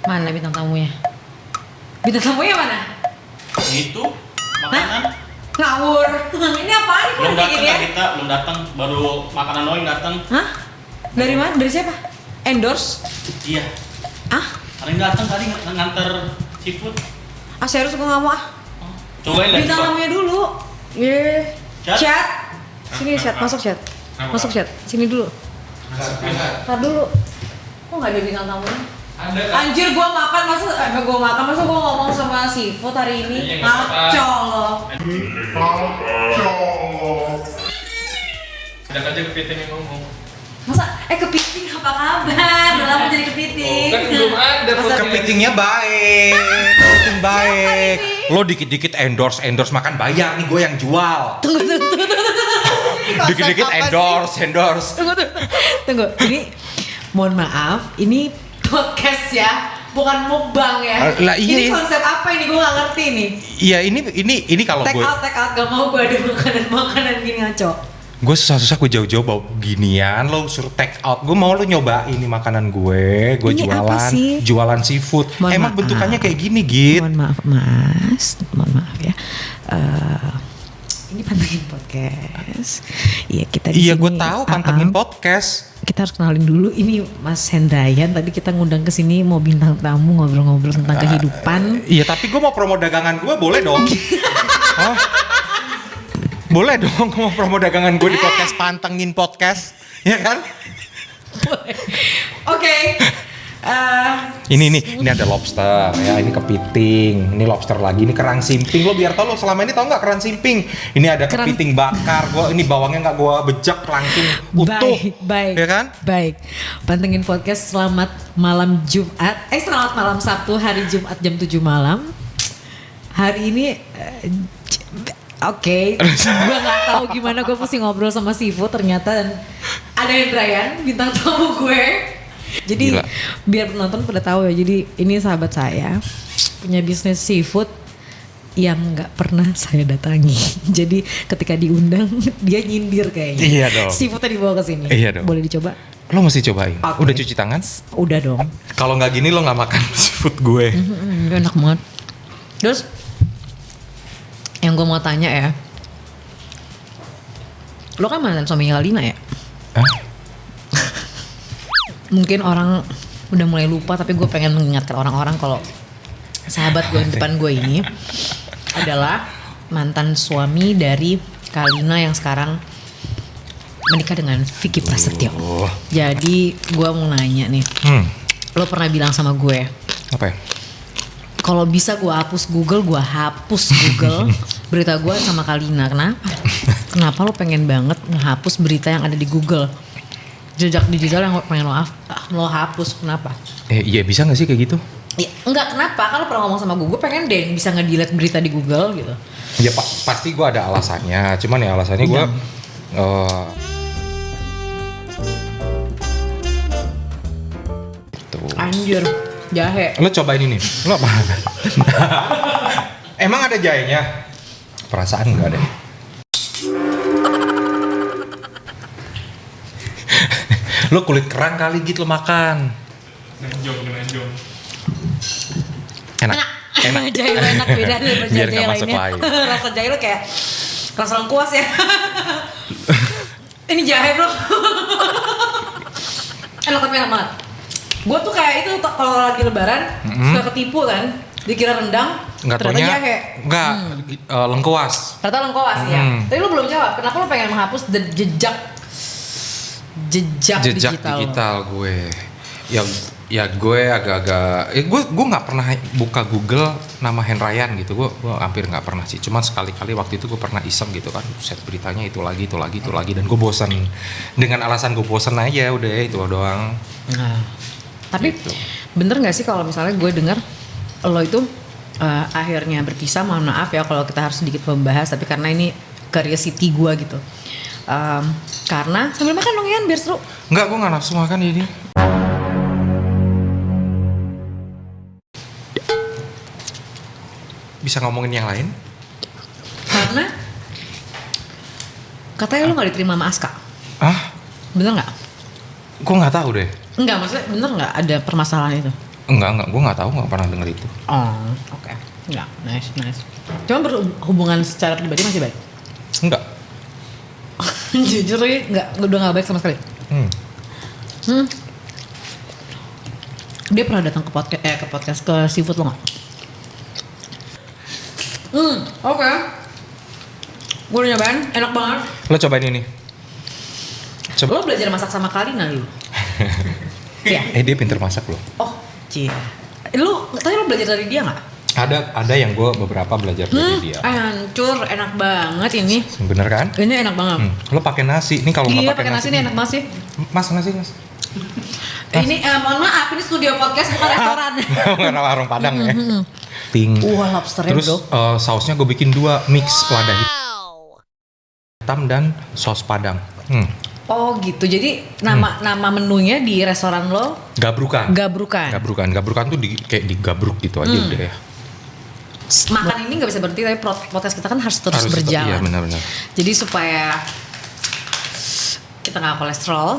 Mana bintang tamunya? Bintang tamunya mana? Itu makanan. Ngawur. Ini apaan nih? Belum datang ya? ya kita, belum datang. Baru makanan doang datang. Hah? Dari mana? Dari siapa? Endorse? Iya. Ah? Hari ini datang tadi nganter seafood. Ah serius gue nggak mau ah. Cobain deh. Bintang coba. tamunya dulu. Ye. Chat. Chat. Sini chat, masuk chat. Masuk chat. Sini dulu. Tar dulu. Kok nggak ada bintang tamunya? Ada kan? Anjir gua makan masa gua ngomong sama seafood hari ini. Iya, nggak apa-apa. Ngaco lo. Ada aja kepiting yang ngomong. Masa kepiting apa kabar? Udah lama jadi kepiting. Kan belum ada Masa- Kepitingnya baik, kepiting baik. ini? Lo dikit-dikit endorse makan bayar nih gue yang jual. Tunggu. Dikit-dikit endorse. Tunggu. Ini mohon maaf, ini podcast ya, bukan mukbang ya. Lah, Ini iya. konsep apa ini? Gue nggak ngerti nih. Iya ini kalau Take gue out, gak mau gue ada makanan gini ngaco. susah gue jauh-jauh bawa ginian, lo suruh take out. Gue mau lo nyobain ini makanan gue Ini apa sih? jualan seafood. Mohon Emang maaf. bentukannya kayak gini Git. Mohon maaf Mas, mohon maaf ya. Ini pantengin podcast. Iya kita di Iya sini. gue tahu pantengin podcast. Kita harus kenalin dulu ini Mas Hendrayan. Tadi kita ngundang ke sini mau bintang tamu ngobrol-ngobrol tentang kehidupan. Iya tapi gue mau promo dagangan gue boleh dong. Hah? Boleh dong gue mau promo dagangan gue di podcast pantengin podcast, ya kan? Oke. Ini ada lobster ya, ini kepiting, ini lobster lagi, ini kerang simping. Lo biar tau lo selama ini tau nggak kerang simping? Ini ada Kerang- kepiting bakar, ini bawangnya nggak gue bejek langsung utuh, Baik. ya kan? Baik. Pantengin podcast selamat malam Jumat. Selamat malam Sabtu hari Jumat jam 7 malam. Hari ini Oke, gue nggak tahu gimana gue mesti ngobrol sama seafood ternyata dan ada Hendrayan bintang tamu gue. Jadi Gila. biar penonton pada tahu ya. Jadi ini sahabat saya punya bisnis seafood yang nggak pernah saya datangi. Jadi ketika diundang dia nyindir kayaknya. Iya dong. Seafoodnya dibawa ke sini. Iya dong. Boleh dicoba? Lo mesti cobain. Oke. Udah cuci tangan? Udah dong. Kalau nggak gini lo nggak makan seafood gue. Enak banget. Terus yang gue mau tanya ya, lo kan mantan suaminya Kalina ya? Hah? Mungkin orang udah mulai lupa tapi gue pengen mengingatkan orang-orang kalau sahabat gue yang depan gue ini adalah mantan suami dari Kalina yang sekarang menikah dengan Vicky Prasetyo. Oh. Jadi gue mau nanya nih, lo pernah bilang sama gue, Apa ya? kalau bisa gue hapus Google berita gue sama Kalina. Kenapa? Kenapa lo pengen banget ngehapus berita yang ada di Google? Jejak digital yang pengen lo hapus, kenapa? Iya bisa nggak sih kayak gitu? Ya, enggak, kenapa? Kalau pernah ngomong sama gue pengen deh bisa nge-delete berita di Google gitu. Ya pasti gue ada alasannya. Cuman ya alasannya gue gitu. Anjir, jahe. Lo cobain ini. Lo apa? Emang ada jahenya? Perasaan nggak ada. Lo kulit kerang kali gitu lo makan. Nenjong. Enak. Jahe lo enak beda dari Biar jahe nggak masuk lainnya. lain. Rasa jahe lo kayak rasa lengkuas ya. Ini jahe bro. Enak tapi enak banget. Gue tuh kayak itu kalau lagi lebaran suka ketipu kan, dikira rendang, Nggak ternyata taunya jahe. nggak lengkuas. Ternyata lengkuas ya. Tapi lu belum jawab, kenapa lu pengen menghapus jejak digital gue. Ya gue agak-agak gue nggak pernah buka Google nama Hendrayan gitu. Gue hampir nggak pernah sih. Cuman sekali-kali waktu itu gue pernah iseng gitu kan, set beritanya itu lagi dan gue bosan. Dengan alasan gue bosan aja udah itu doang. Nah, tapi Gitu. bener nggak sih kalau misalnya gue dengar lo itu akhirnya berpisah? Mohon maaf ya kalau kita harus sedikit membahas, tapi karena ini curiosity gue gitu. Karena sambil makan dong Yan biar seru. Enggak, gue nggak nafsu makan ini. Bisa ngomongin yang lain? Karena katanya lo nggak diterima sama Aska. Ah, Bener nggak? gue nggak tahu deh. Enggak, maksudnya bener nggak ada permasalahan itu? Enggak, gue nggak tahu, nggak pernah denger itu. Oh, oke. Enggak, nice. Cuma berhubungan secara pribadi masih baik. Enggak. Jujur udah nggak baik sama sekali. Dia pernah datang ke podcast ke seafood lo nggak? Oke. Gue udah nyobain, enak banget. Lo cobain ini. Lo belajar masak sama Kalina dulu? Iya. Dia pinter masak loh. Oh, cie. Tapi lo belajar dari dia nggak? Ada yang gue beberapa belajar dari dia. Hancur, enak banget ini. Bener kan? Ini enak banget. Lo pakai nasi. Ini kalau nggak pakai nasi ini enak banget sih. Mas. Ini mohon maaf, ini studio podcast bukan restoran. Karena warung Padang ya. Wah, lobsternya Terus sausnya gue bikin 2 mix lada hitam dan saus Padang. Oh gitu. Jadi nama menunya di restoran lo Gabrukan. Gabrukan Tuh kayak digabruk gitu aja udah ya. Makan ini nggak bisa berhenti, tapi podcast kita kan harus terus berjalan. Iya benar. Jadi supaya kita nggak kolesterol,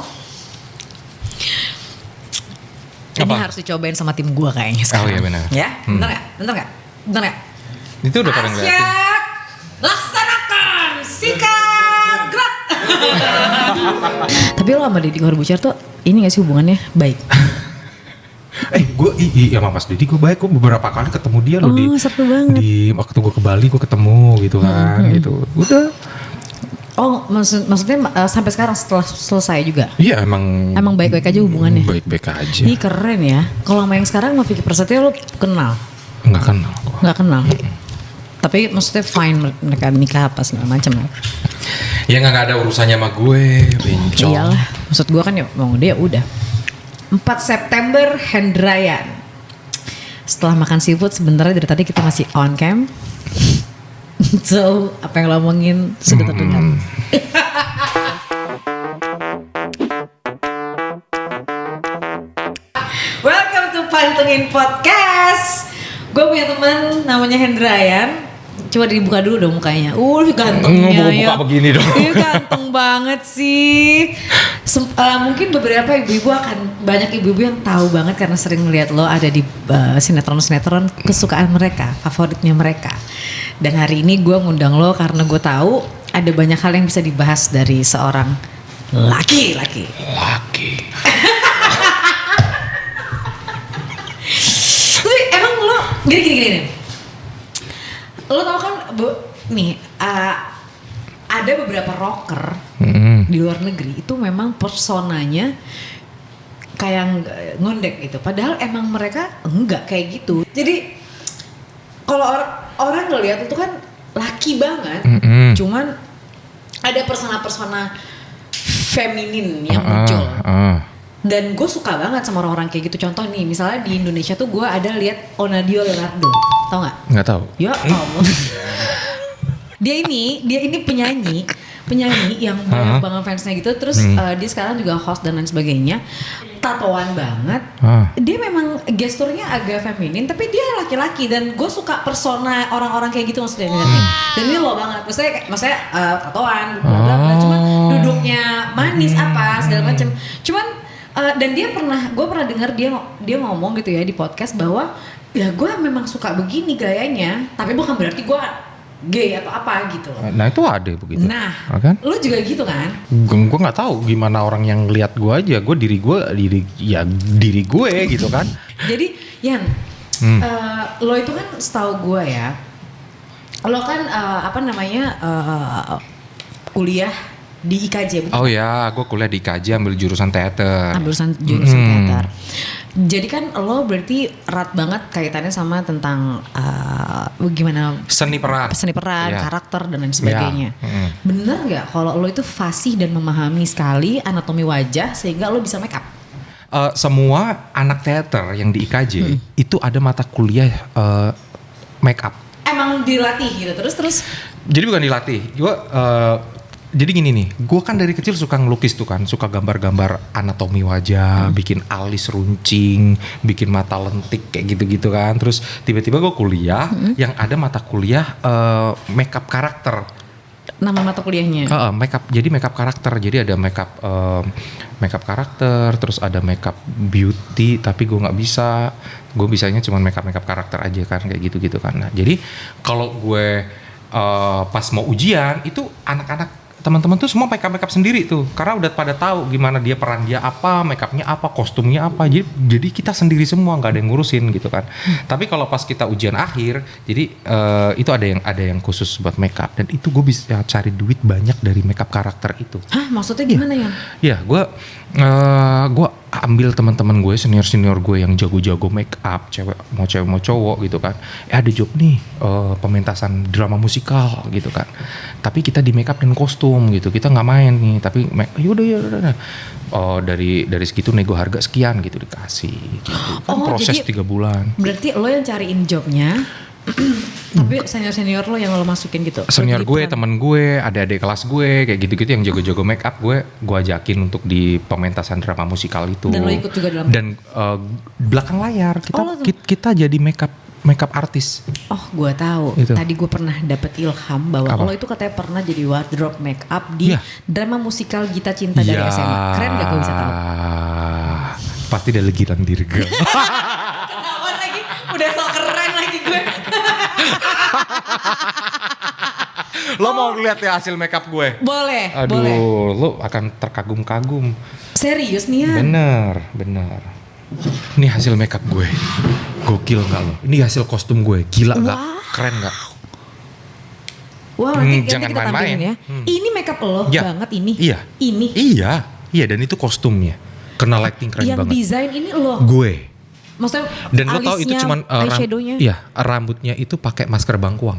ini harus dicobain sama tim gua kayaknya sekarang. Oh iya benar. Ya, bentar nggak? Itu udah pada ngeliatin. Asyik, laksanakan, sikat, gerak. Tapi lo sama Deddy Corbuzier tuh ini nggak sih hubungannya baik? Gue sama Mas Deddy gue baik, gue beberapa kali ketemu dia loh seru banget. di waktu gue ke Bali gue ketemu gitu kan gitu. Udah. Oh maksudnya sampai sekarang setelah selesai juga? Iya emang baik-baik aja hubungannya? Baik-baik aja. Ih keren ya. Kalau sama yang sekarang sama Vicky Prasetyo lo kenal? Nggak kenal gue. Nggak kenal. Tapi maksudnya fine mereka nikah apa segala macam ya? Ya nggak ada urusannya sama gue, bencong. Iyalah, maksud gue kan ya mau dia udah. 4 September Hendrayan. Setelah makan seafood sebenarnya dari tadi kita masih on cam. So apa yang lo omongin sudah terdengar. Welcome to Pantengin Podcast. Gue punya teman namanya Hendrayan. Coba dibuka dulu dong mukanya. Gantengnya ya. Buka begini dong. Iya ganteng banget sih. Mungkin beberapa ibu-ibu banyak ibu-ibu yang tahu banget karena sering melihat lo ada di sinetron-sinetron kesukaan mereka, favoritnya mereka. Dan hari ini gue ngundang lo karena gue tahu ada banyak hal yang bisa dibahas dari seorang laki-laki. Tapi emang lo gini. Lo tau kan ada beberapa rocker di luar negeri itu memang personanya kayak ngondek gitu. Padahal emang mereka enggak kayak gitu. Jadi kalau orang ngelihat itu kan laki banget, cuman ada persona-persona feminin yang muncul. Dan gue suka banget sama orang-orang kayak gitu. Contoh nih, misalnya di Indonesia tuh gue ada lihat Onadio Leonardo, tau nggak? Nggak tahu. Ya ampun. Dia ini penyanyi yang banyak banget fansnya gitu. Terus dia sekarang juga host dan lain sebagainya. Tatoan banget. Dia memang gesturnya agak feminin, tapi dia laki-laki dan gue suka persona orang-orang kayak gitu maksudnya. Dan ini lo banget. Maksudnya tatoan, bla bla bla. Cuman duduknya manis apa segala macam. Cuman dan gue pernah dengar dia ngomong gitu ya di podcast bahwa ya gue memang suka begini gayanya, tapi bukan berarti gue gay atau apa gitu. Nah itu ada begitu. Nah, kan? Lu juga gitu kan? Gue nggak tahu gimana orang yang lihat gue aja. Gue diri gue gitu kan. Jadi Yan, lo itu kan setahu gue ya, lo kan kuliah di IKJ. Oh ya, gue kuliah di IKJ ambil jurusan teater. Teater. Jadi kan lo berarti erat banget kaitannya sama tentang gimana seni peran, yeah. Karakter dan lain sebagainya. Yeah. Bener nggak kalau lo itu fasih dan memahami sekali anatomi wajah sehingga lo bisa make up? Semua anak teater yang di IKJ itu ada mata kuliah make up. Emang dilatih gitu terus? Jadi bukan dilatih, jadi gini nih, gue kan dari kecil suka ngelukis tuh kan, suka gambar-gambar anatomi wajah, bikin alis runcing, bikin mata lentik kayak gitu-gitu kan. Terus tiba-tiba gue kuliah yang ada mata kuliah makeup karakter. nama mata kuliahnya. Makeup. Jadi makeup karakter. Jadi ada makeup karakter, terus ada makeup beauty. Tapi gue nggak bisa. Gue bisanya cuma makeup karakter aja kan, kayak gitu kan. Nah, jadi kalau gue pas mau ujian itu anak-anak teman-teman tuh semua makeup sendiri tuh, karena udah pada tahu gimana dia, peran dia apa, makeupnya apa, kostumnya apa. Jadi kita sendiri semua, nggak ada yang ngurusin gitu kan. Tapi kalau pas kita ujian akhir, jadi itu ada yang khusus buat makeup, dan itu gue bisa cari duit banyak dari makeup karakter itu. Hah, maksudnya gimana ya? Ya, gue ambil teman-teman gue, senior gue yang jago-jago make up, cewek mau cowok gitu kan. Ada job nih, pementasan drama musikal gitu kan. Tapi kita di make up dan kostum gitu. Kita nggak main nih, tapi yaudah. Dari segitu nego harga sekian gitu dikasih. Gitu. Kan proses 3 bulan. Berarti lo yang cariin jobnya. Tapi senior lo yang lo masukin gitu. Senior gue, temen gue, adik-adik kelas gue kayak gitu-gitu yang jago-jago make up, gue ajakin untuk di pementasan drama musikal itu. Dan lo ikut juga dalam. Dan belakang layar kita jadi make up artis. Oh, gue tahu. Itu. Tadi gue pernah dapet ilham bahwa Apa? lo itu katanya pernah jadi wardrobe make up di drama musikal Gita Cinta dari Ya. SMA. Keren gak gue bisa tahu? Pasti ada legiran dirga. Ketahuan lagi, udah sok keren lagi gue. Lo mau lihat ya hasil make up gue? Boleh, Aduh, boleh. lo akan terkagum-kagum. Serius nih ya? Bener. Ini hasil make up gue. Gokil gak lo? Ini hasil kostum gue. Gila gak? Keren gak? Wow, nanti Jangan kita tampilin main-main. ya. Ini makeup lo Ya. banget ini. Iya. Ini. Iya, dan itu kostumnya. Kena lighting keren Yang banget. desain ini lo. Gue. Maksudnya Dan lo tau itu alisnya, cuman eyeshadownya. iya, rambutnya itu pakai masker bangkuang.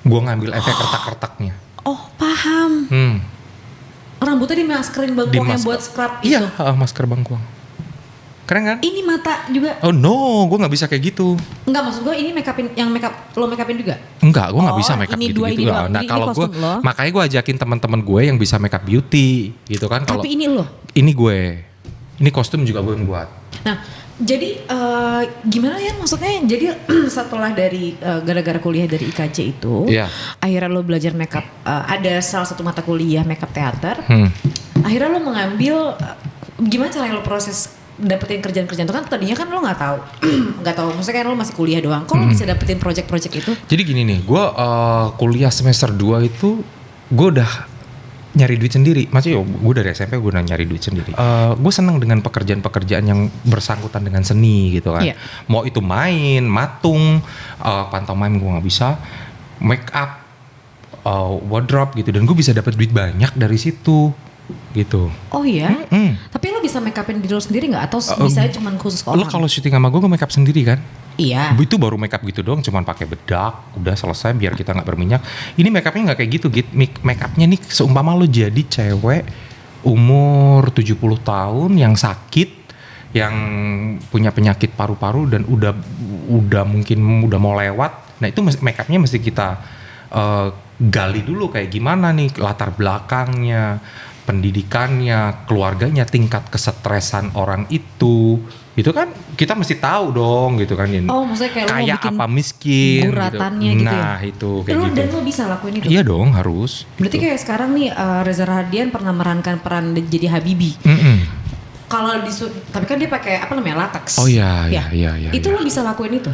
Gue ngambil efek retak-retaknya. Oh, paham. Rambutnya dimaskerin bengkongnya buat scrub itu. Iya, masker bangkuang. Keren kan? Ini mata juga. Oh no, gue nggak bisa kayak gitu. Enggak, maksud gue ini lo make upin juga. Enggak, gue nggak bisa make up ini gitu dua, gitu. ini doang. Nah Ini kalau gue, kostum lo. makanya gue ajakin teman-teman gue yang bisa make up beauty, gitu kan. Kalau Tapi ini lo. ini gue, ini kostum juga gue yang buat. Nah, jadi gimana ya maksudnya? Jadi setelah dari gara-gara kuliah dari IKJ itu, Iya. akhirnya lo belajar makeup. Ada salah satu mata kuliah makeup teater. Akhirnya lo mengambil gimana cara lo proses dapetin kerjaan-kerjaan itu kan tadinya kan lo nggak tahu, maksudnya kan lo masih kuliah doang. Kok lo bisa dapetin project-project itu? Jadi gini nih, gue kuliah semester 2 itu gue udah nyari duit sendiri. Maksudnya gue dari SMP gue udah nyari duit sendiri. Gue seneng dengan pekerjaan-pekerjaan yang bersangkutan dengan seni gitu kan. Iya. Mau itu main, matung, pantomime gue nggak bisa, make up, wardrobe gitu. Dan gue bisa dapat duit banyak dari situ gitu. Oh iya? Tapi lo bisa make upin diri lo sendiri nggak? Atau misalnya cuma khusus ke Lo orang? kalau syuting sama gue make up sendiri kan? Iya. Itu baru make up gitu doang, cuman pakai bedak, udah selesai biar kita nggak berminyak. Ini make upnya nggak kayak gitu, make upnya nih seumpama lo jadi cewek umur 70 tahun yang sakit, yang punya penyakit paru-paru dan udah mungkin udah mau lewat. Nah itu make upnya mesti kita gali dulu kayak gimana nih latar belakangnya, pendidikannya, keluarganya, tingkat kesetresan orang itu kan kita mesti tahu dong gitu kan. Oh, maksudnya kayak lo mau kayak bikin apa miskin guratannya gitu. gitu ya? Nah itu kayak Lo gitu. dan lo bisa lakuin itu? Iya dong harus. Berarti gitu. kayak sekarang nih Reza Rahardian pernah merankan peran jadi Habibie. Kalau tapi kan dia pakai apa namanya latex. Oh iya. Itu lo bisa lakuin itu?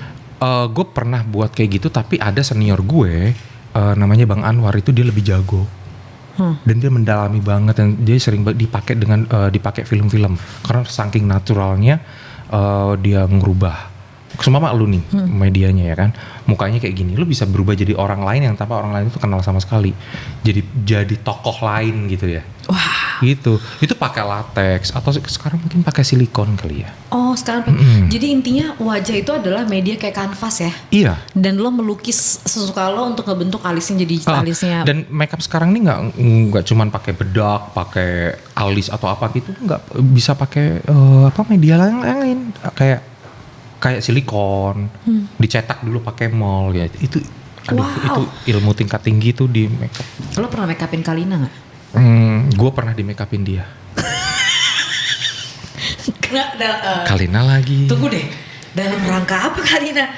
Gue pernah buat kayak gitu, tapi ada senior gue namanya Bang Anwar, itu dia lebih jago. Dan dia mendalami banget, dan dia sering dipakai film-film karena saking naturalnya dia ngerubah. Semua lu nih medianya ya kan, mukanya kayak gini, lu bisa berubah jadi orang lain yang tanpa orang lain itu kenal sama sekali. Jadi tokoh lain gitu ya. Wah. Gitu. Itu pakai latex atau sekarang mungkin pakai silikon kali ya. Oh sekarang, jadi intinya wajah itu adalah media kayak kanvas ya? Iya. Dan lo melukis sesuka lo untuk ngebentuk alisnya jadi alisnya. Dan makeup sekarang ini nggak cuman pakai bedak, pakai alis atau apa gitu, nggak bisa pakai media lain kayak silikon, dicetak dulu pakai mol gitu. Itu ilmu tingkat tinggi tuh di makeup. Lo pernah make upin Kalina nggak? Gue pernah di make upin dia. Kalina Kalina lagi. Tunggu deh, dalam rangka apa Kalina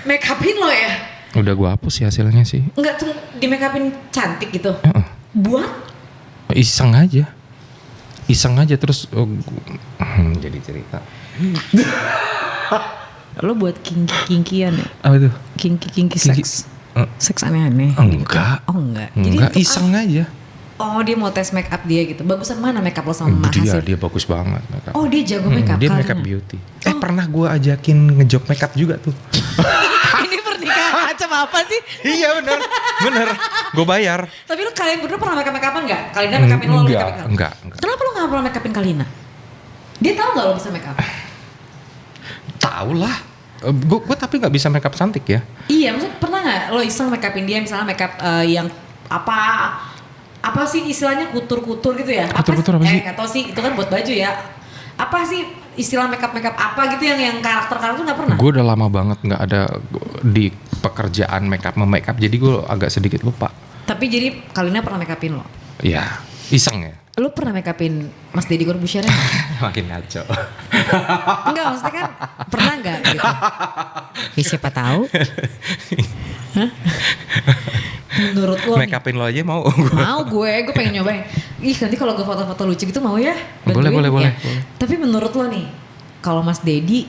make upin lo ya? Udah gue hapus sih hasilnya sih. Enggak, di make upin cantik gitu? Buat? Iseng aja terus jadi cerita. Lo buat kinky-kinkian ya? Apa tuh? Kinky seks. Seks aneh-aneh. Enggak. Oh enggak. Enggak, untuk iseng aja. Oh dia mau tes make up dia gitu. Bagusan mana make up lo sama hasil? Dia bagus banget make up. Oh dia jago make up. Dia Kalina. make up beauty. Pernah gue ajakin ngejob make up juga tuh. Ini pernikahan macam apa sih? Iya bener. Gue bayar. Tapi lu kalian berdua pernah make upan nggak? Kalina make upin lo, make upin Kalina? Enggak. Kenapa lu nggak pernah make upin Kalina? Dia tahu nggak lo bisa make up? Tahu lah. Gue tapi nggak bisa make up cantik ya. Iya, maksudnya pernah nggak lo iseng make upin dia misalnya make up yang apa sih istilahnya kutur-kutur gitu ya? Kutur-kutur apa sih? Nggak tahu sih, itu kan buat baju ya. Apa sih istilah make up apa gitu yang karakter-karakter nggak pernah? Gue udah lama banget nggak ada di pekerjaan make up, jadi gue agak sedikit lupa. Tapi jadi Kalina pernah make upin lo? Ya, iseng ya. Lo pernah make upin Mas Deddy Corbuzier nggak? Makin ngaco. Enggak, maksudnya kan pernah nggak gitu? Ya siapa tahu. Hah? Menurut lo Make upin lo aja mau? Mau gue pengen nyobain. Ih nanti kalau gue foto-foto lucu gitu mau ya? Bantuin, Boleh. Tapi menurut lo nih, kalau Mas Deddy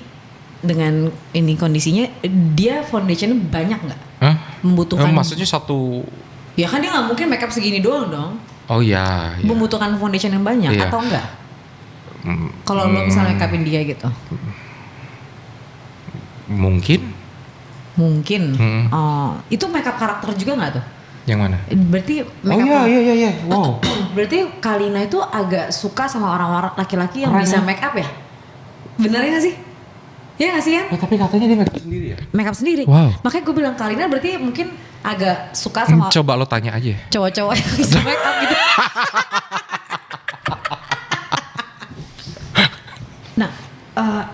dengan ini kondisinya, dia foundationnya banyak nggak? Hah? Membutuhkan? Maksudnya satu? Ya kan dia nggak mungkin make up segini doang dong. Oh iya. Membutuhkan foundation yang banyak Iya. atau enggak? Kalau lo misalnya make upin dia gitu? Mungkin. Oh, itu make up karakter juga nggak tuh? Yang mana? Berarti make up Iya. Wow. Berarti Kalina itu agak suka sama orang-orang laki-laki yang bisa make up ya? Bener ya gak sih? Iya gak sih kan? Tapi katanya dia make up sendiri ya? Make up sendiri. Wow. Makanya gue bilang Kalina berarti mungkin agak suka sama Coba lo tanya aja. cowok-cowok yang bisa make up gitu. Nah,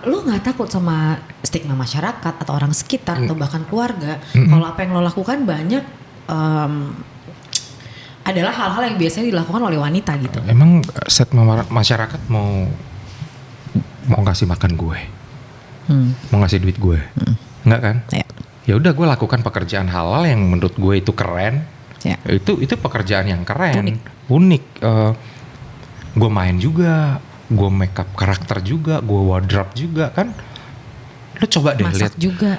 lo nggak takut sama stigma masyarakat atau orang sekitar atau bahkan keluarga kalau apa yang lo lakukan banyak adalah hal-hal yang biasanya dilakukan oleh wanita gitu. Emang set masyarakat mau ngasih makan gue, mau ngasih duit gue, enggak kan? Ya udah gue lakukan pekerjaan halal yang menurut gue itu keren. Ya. Itu pekerjaan yang keren, unik. Gue main juga, gue make up karakter juga, gue wardrobe juga kan. Lo coba deh lihat. Masak juga.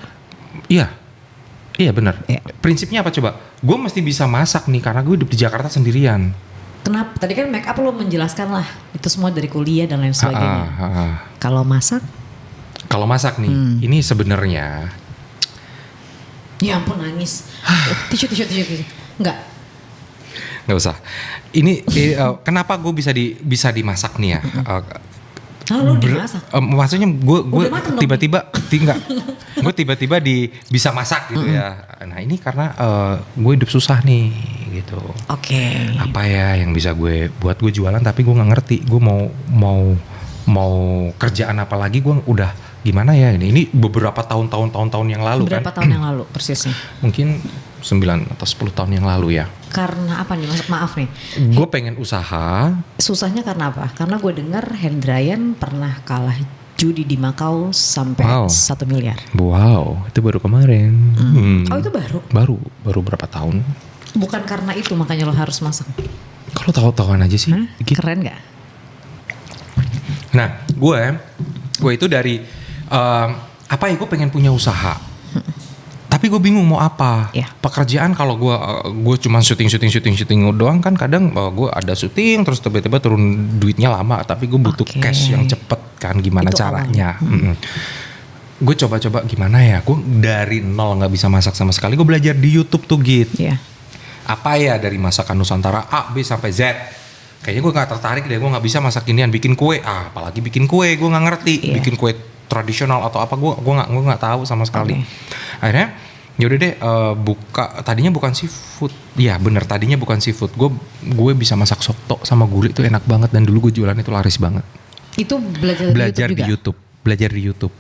Iya benar. Ya. Prinsipnya apa coba? Gue mesti bisa masak nih karena gue hidup di Jakarta sendirian. Kenapa? Tadi kan make up lo menjelaskan lah itu semua dari kuliah dan lain sebagainya. Kalau masak? Kalau masak nih, ini sebenarnya. Ya ampun nangis. Tisu. Enggak. Nggak usah. Ini kenapa gue bisa dimasak nih ya? Lo dimasak? Maksudnya gue mateng dong, tiba-tiba bisa masak gitu ya. Nah ini karena gue hidup susah nih gitu. Oke. Apa ya yang bisa gue buat gue jualan tapi gue nggak ngerti. Gue mau kerjaan apa lagi gue udah gimana ya ini beberapa tahun yang lalu. Berapa kan? tahun yang lalu persisnya? Mungkin 9 atau 10 tahun yang lalu ya. Karena apa nih? Maaf nih. Gue pengen usaha. Susahnya karena apa? Karena gue dengar Hendrayan pernah kalah judi di Macau sampai 1 miliar. Wow, itu baru kemarin. Oh itu baru? Baru berapa tahun? Bukan karena itu makanya lo harus masak. Kalau tahu-tahuan aja sih. Gitu. Keren gak? Nah, gue itu dari gue pengen punya usaha. Tapi gue bingung mau apa. Yeah. Pekerjaan kalau gue cuma syuting doang kan kadang gue ada syuting terus tiba-tiba turun duitnya lama. Tapi gue butuh cash yang cepet kan gimana itu caranya. Gue coba-coba gimana ya. Gue dari nol nggak bisa masak sama sekali. Gue belajar di YouTube tuh gitu. Yeah. Apa ya dari masakan Nusantara A, B sampai Z. Kayaknya gue nggak tertarik deh. Gue nggak bisa masak inian bikin kue. Apalagi bikin kue gue nggak ngerti. Yeah. Bikin kue tradisional atau apa gue nggak tahu sama sekali. Akhirnya yaudah deh tadinya bukan seafood. Iya bener tadinya bukan seafood. Gue bisa masak soto sama gulai itu enak banget dan dulu gue jualan itu laris banget. Itu belajar di YouTube. Belajar di YouTube.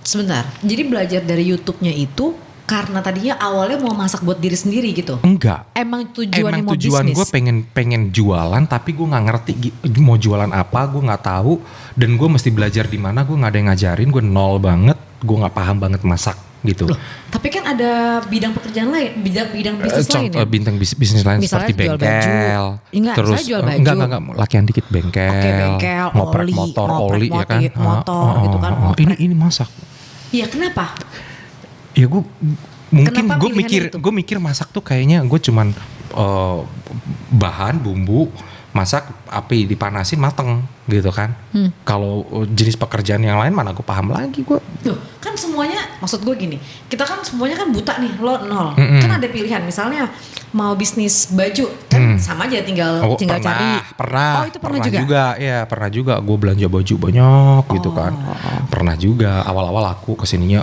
Sebentar. Jadi belajar dari YouTube-nya itu karena tadinya awalnya mau masak buat diri sendiri gitu? Enggak. Emang tujuannya mau tujuan bisnis? Gue pengen jualan tapi gue nggak ngerti mau jualan apa, gue nggak tahu dan gue mesti belajar di mana, gue nggak ada yang ngajarin, gue nol banget, gue nggak paham banget masak gitu. Loh, tapi kan ada bidang pekerjaan lain, bidang bisnis lain ya. Bintang bisnis lain Misalnya seperti jual baju. bengkel. Enggak, terus saya jual baju. enggak lakian dikit bengkel. Oke, bengkel, ngoprek oli, motor, ngoprek oli ya kan. motor gitu kan, Ini ngoprek. ini masak. Iya, kenapa? Ya gue mungkin Kenapa gue pilihan itu? mikir masak tuh kayaknya gue cuman bahan bumbu masak api dipanasin mateng gitu kan. Kalau jenis pekerjaan yang lain mana gue paham lagi gue. Loh, kan semuanya, maksud gue gini, kita kan semuanya kan buta nih, lo nol. Mm-mm. Kan ada pilihan, misalnya mau bisnis baju, kan sama aja tinggal cari. Pernah Oh, itu pernah juga? Ya pernah juga gue belanja baju banyak gitu kan. Oh. Pernah juga awal-awal aku kesininya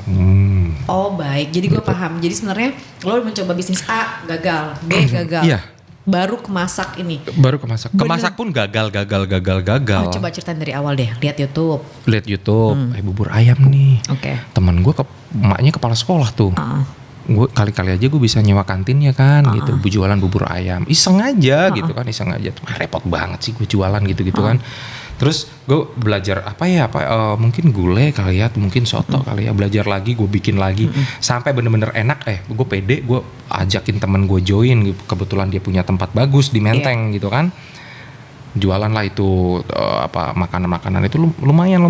Oh baik, jadi gue Gitu. paham. Jadi sebenarnya lo mencoba bisnis A gagal, B gagal, Iya. baru kemasak ini. baru kemasak. Bener. Kemasak pun gagal. Oh, coba ceritain dari awal deh, lihat YouTube. Lihat YouTube, bubur ayam nih. Oke. Temen gue emaknya kepala sekolah tuh. Gue kali-kali aja gue bisa nyewa kantinnya kan gitu, jualan bubur ayam iseng aja gitu kan, iseng aja. Repot banget sih gue jualan gitu kan. Terus gue belajar mungkin gulai kali ya, mungkin soto kali ya, belajar lagi, gue bikin lagi sampai bener-bener enak. Gue pede, gue ajakin temen gue join, kebetulan dia punya tempat bagus di Menteng gitu kan. Jualan lah itu makanan-makanan itu lumayan.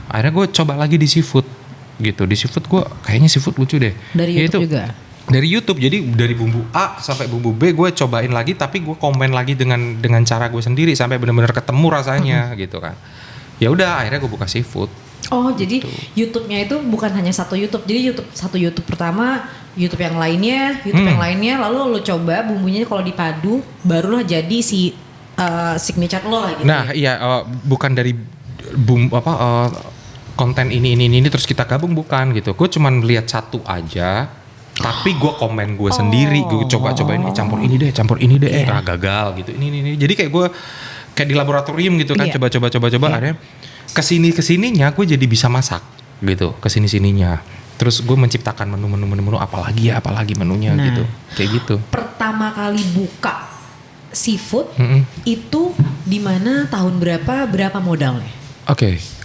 Akhirnya gue coba lagi di seafood gitu. Di seafood gue kayaknya seafood lucu deh. Dari YouTube juga? Dari YouTube, jadi dari bumbu A sampai bumbu B gue cobain lagi, tapi gue komen lagi dengan cara gue sendiri sampai benar-benar ketemu rasanya gitu kan. Ya udah akhirnya gue buka seafood. Oh jadi YouTube-nya itu bukan hanya satu YouTube, jadi satu YouTube pertama, YouTube yang lainnya, yang lainnya, lalu lo coba bumbunya kalau dipadu, barulah jadi si signature lo lah gitu. Nah iya bukan dari konten ini terus kita gabung, bukan gitu. Gue cuman lihat satu aja. Tapi gue komen gue sendiri, gue coba ini campur ini deh, gagal gitu. Ini. Jadi kayak gue kayak di laboratorium gitu kan, coba. Akhirnya kesininya gue jadi bisa masak gitu, kesininya. Terus gue menciptakan menu apalagi menunya gitu, kayak gitu. Pertama kali buka seafood itu di mana, tahun berapa modalnya? Oke.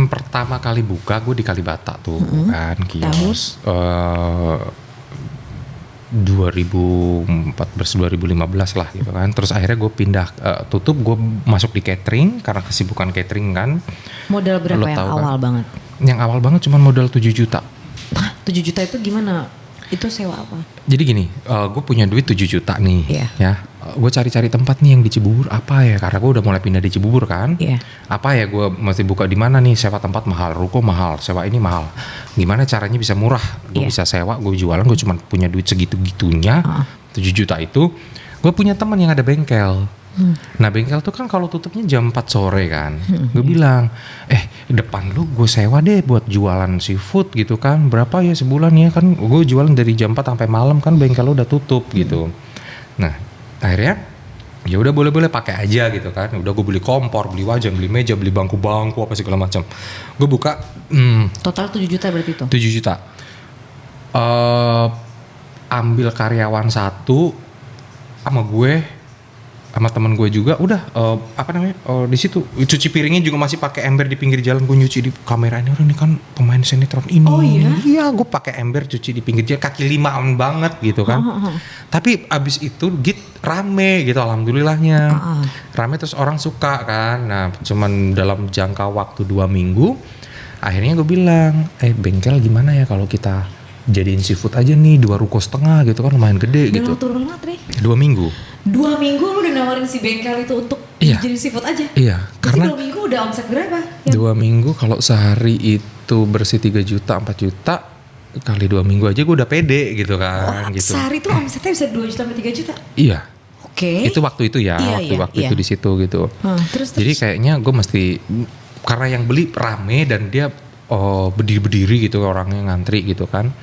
Pertama kali buka gue di Kalibata tuh kan, kios 2014 2015 lah gitu kan. Terus akhirnya gue pindah tutup, gue masuk di catering karena kesibukan catering kan. Modal berapa yang awal kan? banget? Yang awal banget cuma modal 7 juta. 7 juta itu gimana? Itu sewa apa? Jadi gini, gue punya duit 7 juta nih, ya. Gue cari-cari tempat nih yang di Cibubur apa ya, karena gue udah mulai pindah di Cibubur kan. Apa ya, gue mesti buka di mana nih, sewa tempat mahal, ruko mahal, sewa ini mahal. Gimana caranya bisa murah? Gue bisa sewa, gue jualan, gue cuma punya duit segitu-gitunya, 7 juta itu. Gue punya teman yang ada bengkel. Nah bengkel tuh kan kalau tutupnya jam 4 sore kan. Gue bilang, depan lu gue sewa deh buat jualan seafood gitu kan. Berapa ya sebulan ya kan. Gue jualan dari jam 4 sampai malam kan, bengkel lu udah tutup gitu. Nah akhirnya ya udah boleh pakai aja gitu kan. Udah gue beli kompor, beli wajan, beli meja, beli bangku apa segala macam. Gue buka total 7 juta berarti itu? 7 juta. Ambil karyawan satu sama gue, sama teman gue juga, udah di situ cuci piringnya juga masih pakai ember di pinggir jalan. Gue nyuci di kamera, ini orang ini kan pemain sinetron ini. Oh iya? Iya, gue pakai ember cuci di pinggir jalan, kaki 5 banget gitu kan. Tapi abis itu rame gitu, alhamdulillahnya. Rame terus orang suka kan. Nah cuman dalam jangka waktu 2 minggu akhirnya gue bilang, bengkel gimana ya kalau kita jadiin seafood aja nih, 2,5 ruko gitu kan, lumayan gede gitu. Dalam waktu berapa, 2 minggu. 2 minggu lu udah nawarin si bengkel itu untuk jadi seafood aja? Iya. Karena 2 minggu udah omset berapa? 2 minggu kalau sehari itu bersih 3 juta, 4 juta. Kali 2 minggu aja gue udah pede gitu kan. Gitu. Sehari tuh omsetnya bisa 2 juta sampai 3 juta? Iya. Oke. Itu waktu itu ya, waktu itu di situ gitu. Terus. Jadi kayaknya gue mesti, karena yang beli rame dan dia berdiri-berdiri gitu, orangnya ngantri gitu kan.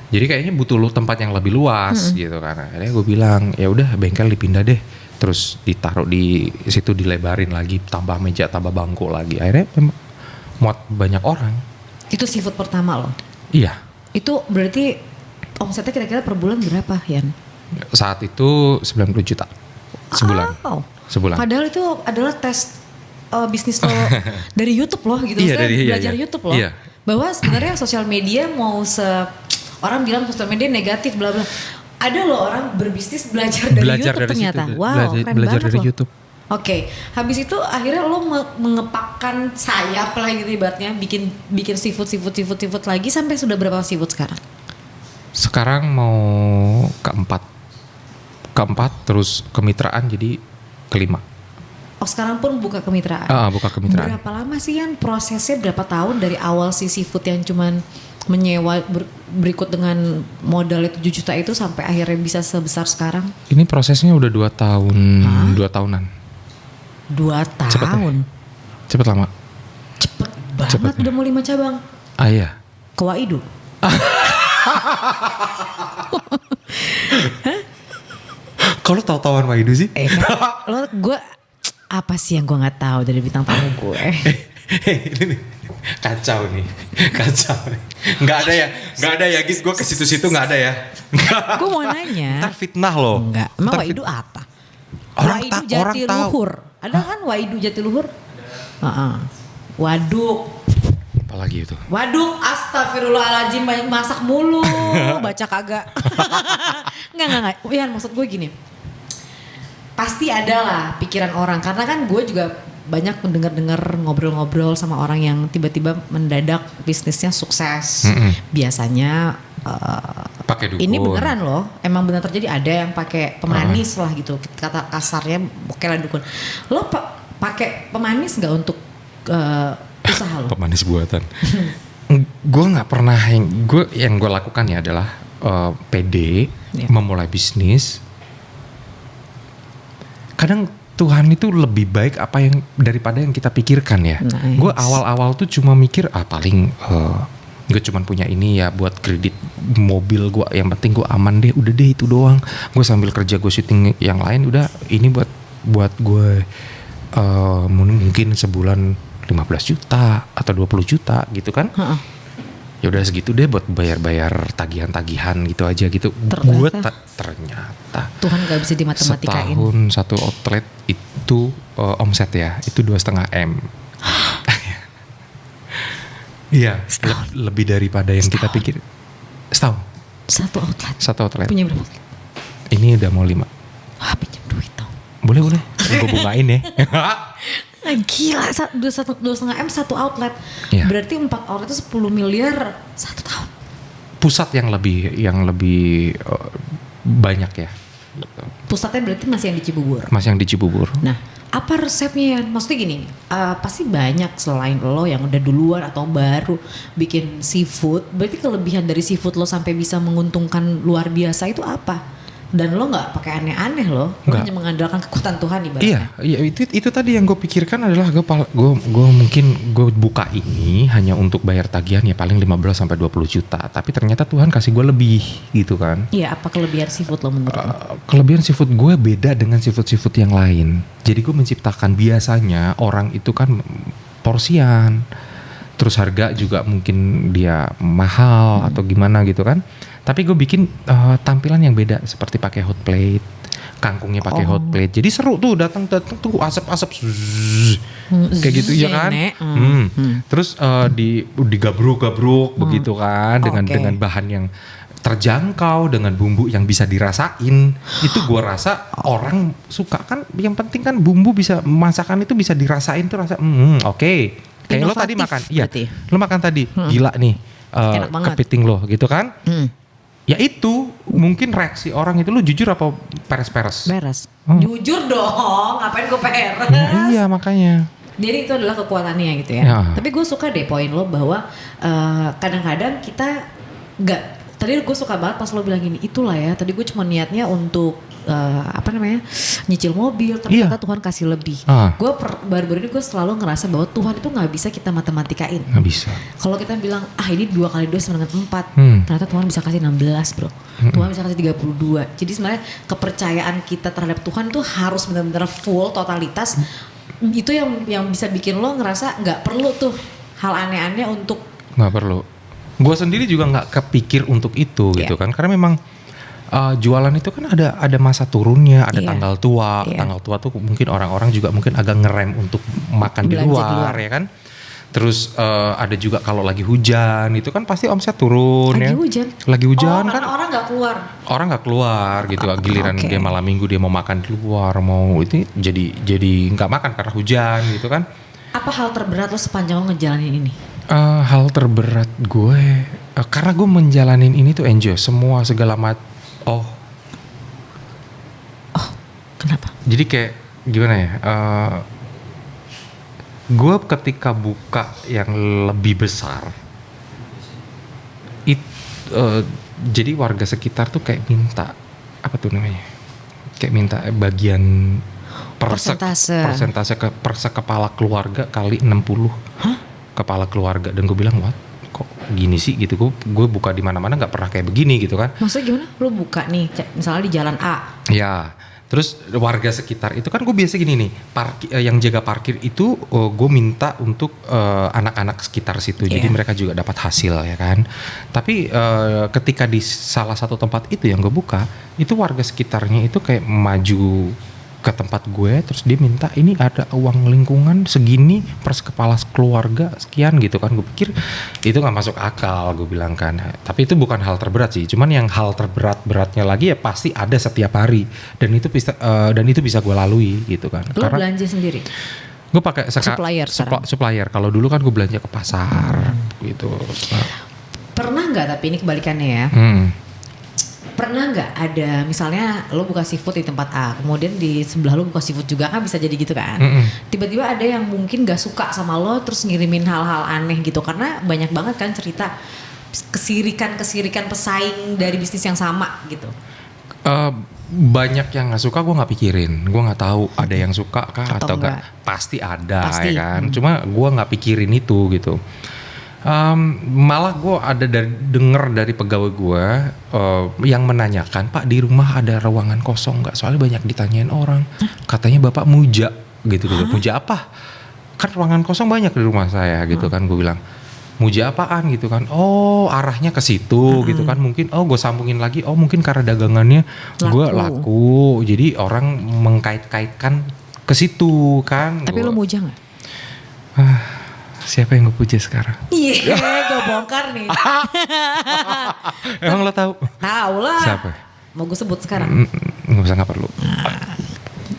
Jadi kayaknya butuh tempat yang lebih luas gitu kan. Akhirnya gue bilang, ya udah bengkel dipindah deh. Terus ditaruh di situ, dilebarin lagi, tambah meja, tambah bangku lagi. Akhirnya muat banyak orang. Itu seafood pertama loh? Iya. Itu berarti omsetnya kira-kira per bulan berapa, Yan? Saat itu 90 juta sebulan. Sebulan. Padahal itu adalah tes bisnis lo dari YouTube loh gitu. Iya, belajar YouTube loh. Iya. bahwa sebenarnya sosial media orang bilang sosial media negatif bla bla. Ada loh orang berbisnis belajar dari YouTube ternyata. situ, Wow, keren belajar banget dari loh. YouTube. Oke, habis itu akhirnya lo mengepakkan sayap lah gitu ibaratnya, bikin seafood lagi sampai sudah berapa seafood sekarang? Sekarang mau keempat, terus kemitraan jadi kelima. Oh sekarang pun buka kemitraan. Buka kemitraan. Berapa lama sih Yan prosesnya, berapa tahun dari awal si seafood yang cuman menyewa berikut dengan modal 7 juta itu sampai akhirnya bisa sebesar sekarang? Ini prosesnya udah 2 tahun, 2 tahunan. 2 tahun? Cepet lama. Cepet banget Cepet ya. udah mau 5 cabang. Iya. Ke Waidu? Kalau tahu-tahuan Waidu sih? Gue apa sih yang gue nggak tahu dari bintang tamu gue? Ini nih, kacau nih. Nggak ada ya guys, gue ke situ-situ nggak ada ya. Gue mau nanya. Ntar fitnah loh. Enggak, emang Ntar Waidu apa? Orang Waidu orang Jatiluhur. Ada kan Waidu Jatiluhur? Waduk. Apalagi itu? Waduk, astagfirullahaladzim, banyak masak mulu, baca kagak. Enggak. Yan, maksud gue gini. Pasti ada lah pikiran orang, karena kan gue juga banyak mendengar ngobrol-ngobrol sama orang yang tiba-tiba mendadak bisnisnya sukses. Biasanya Pakai dukun. ini beneran loh, emang benar terjadi, ada yang pakai pemanis lah gitu, kata kasarnya oke lah dukun. Lo pakai pemanis nggak untuk usaha lo? Pemanis buatan. Gue nggak pernah, yang gue lakukan ya adalah pede, memulai bisnis. Kadang Tuhan itu lebih baik daripada yang kita pikirkan ya. Nice. Gue awal-awal tuh cuma mikir paling gue cuma punya ini ya buat kredit mobil gue, yang penting gue aman deh, udah deh itu doang. Gue sambil kerja gue syuting yang lain, udah ini buat gue mungkin sebulan 15 juta atau 20 juta gitu kan. Ya udah segitu deh buat bayar-bayar tagihan-tagihan gitu aja gitu. Gue ternyata Tuhan gak bisa dimatematika-in. Setahun satu outlet itu omset ya itu 2,5 M. Iya, lebih daripada yang kita pikir. Setahun. Satu outlet. Punya berapa? Ini udah mau 5. Pinjam duit dong. Boleh. Gue bungain ya. Gila, 2,5 M satu outlet. Iya. Berarti 4 outlet itu 10 miliar 1 tahun. Pusat yang lebih banyak ya. Pusatnya berarti masih yang di Cibubur. Masih yang di Cibubur. Nah, apa resepnya ya? Maksudnya gini, pasti banyak selain lo yang udah duluan atau baru bikin seafood. Berarti kelebihan dari seafood lo sampai bisa menguntungkan luar biasa itu apa? Dan lo nggak pakai aneh-aneh lo hanya mengandalkan kekuatan Tuhan ibaratnya. Iya itu tadi yang gue pikirkan adalah gue mungkin gue buka ini hanya untuk bayar tagihan ya paling 15 sampai 20 juta. Tapi ternyata Tuhan kasih gue lebih gitu kan. Iya, apa kelebihan seafood lo menurut lo? Kelebihan seafood gue beda dengan seafood yang lain. Jadi gue menciptakan, biasanya orang itu kan porsian, terus harga juga mungkin dia mahal atau gimana gitu kan. Tapi gue bikin tampilan yang beda, seperti pakai hot plate, kangkungnya pakai hot plate. Jadi seru tuh, datang tuh asap kayak gitu ya kan. Terus digabruk begitu kan, dengan bahan yang terjangkau, dengan bumbu yang bisa dirasain. Itu gue rasa orang suka kan. Yang penting kan bumbu bisa, masakan itu bisa dirasain tuh rasa. Oke. Kayak lo tadi makan, iya. Lo makan tadi, gila nih. Kepiting lo gitu kan. Ya itu mungkin reaksi orang itu, lu jujur apa peres-peres? Beres. Jujur dong, ngapain gue peres? Iya makanya. Jadi itu adalah kekuatannya gitu ya. Tapi gue suka deh poin lo bahwa kadang-kadang kita nggak. Tadi gue suka banget pas lo bilang gini, itulah ya. Tadi gue cuma niatnya untuk nyicil mobil, ternyata Tuhan kasih lebih. Gue baru-baru ini gue selalu ngerasa bahwa Tuhan itu nggak bisa kita matematikain. Nggak bisa. Kalau kita bilang ini 2 kali 2 sama dengan 4, ternyata Tuhan bisa kasih 16 bro. Tuhan bisa kasih 32. Jadi sebenarnya kepercayaan kita terhadap Tuhan tuh harus benar-benar full totalitas. Itu yang bisa bikin lo ngerasa nggak perlu tuh hal aneh-aneh untuk. Nggak perlu. Gue sendiri juga nggak kepikir untuk itu gitu kan, karena memang jualan itu kan ada masa turunnya, ada tanggal tua. Tanggal tua tuh mungkin orang-orang juga mungkin agak ngerem untuk makan di luar ya kan. Terus ada juga kalau lagi hujan itu kan pasti omset turun Lagi ya. hujan? Lagi hujan kan. Karena orang nggak keluar. Orang nggak keluar gitu. Giliran Oke. dia malam minggu dia mau makan di luar, mau itu jadi nggak makan karena hujan gitu kan. Apa hal terberat lo sepanjang lo ngejalanin ini? Hal terberat gue karena gue menjalanin ini tuh enjoy semua segala Kenapa? jadi kayak gimana ya? Gue ketika buka yang lebih besar, jadi warga sekitar tuh kayak minta apa tuh namanya? Kayak minta bagian persentase kepala keluarga kali 60. Kepala keluarga, dan gue bilang what? Kok gini sih gitu. Gue buka di mana-mana nggak pernah kayak begini gitu kan. Maksudnya gimana? Lo buka nih, misalnya di jalan A. Ya, terus warga sekitar itu kan gue biasa gini nih, yang jaga parkir itu gue minta untuk anak-anak sekitar situ, jadi mereka juga dapat hasil ya kan. Tapi ketika di salah satu tempat itu yang gue buka, itu warga sekitarnya itu kayak maju ke tempat gue, terus dia minta ini ada uang lingkungan segini per kepala keluarga sekian gitu kan. Gue pikir itu nggak masuk akal, gue bilang kan. Tapi itu bukan hal terberat sih, cuman yang hal terberatnya lagi ya pasti ada setiap hari, dan itu bisa gue lalui gitu kan. Lo belanja sendiri? Gue pakai supplier. Kalau dulu kan gue belanja ke pasar gitu. Pernah nggak, tapi ini kebalikannya ya? Pernah nggak ada misalnya lo buka seafood di tempat A, kemudian di sebelah lo buka seafood juga, kan bisa jadi gitu kan? Tiba-tiba ada yang mungkin gak suka sama lo terus ngirimin hal-hal aneh gitu, karena banyak banget kan cerita kesirikan pesaing dari bisnis yang sama gitu. Banyak yang nggak suka, gue nggak pikirin, gue nggak tahu ada yang suka kah atau nggak. Pasti ada. Ya kan. Cuma gue nggak pikirin itu gitu. Malah gue ada denger dari pegawai gue yang menanyakan, Pak di rumah ada ruangan kosong nggak? Soalnya banyak ditanyain orang. Katanya Bapak muja gitu. Muja apa? Kan ruangan kosong banyak di rumah saya gitu kan. Gue bilang muja apaan gitu kan? Oh arahnya ke situ gitu kan. Mungkin gue sambungin lagi. Oh mungkin karena dagangannya gue laku. Jadi orang mengkait-kaitkan ke situ kan. Tapi lo muja nggak? Siapa yang gue puja sekarang? Iya, gue bongkar nih. Emang lo tahu? Tahu lah. Siapa? Mau gue sebut sekarang? Nggak perlu.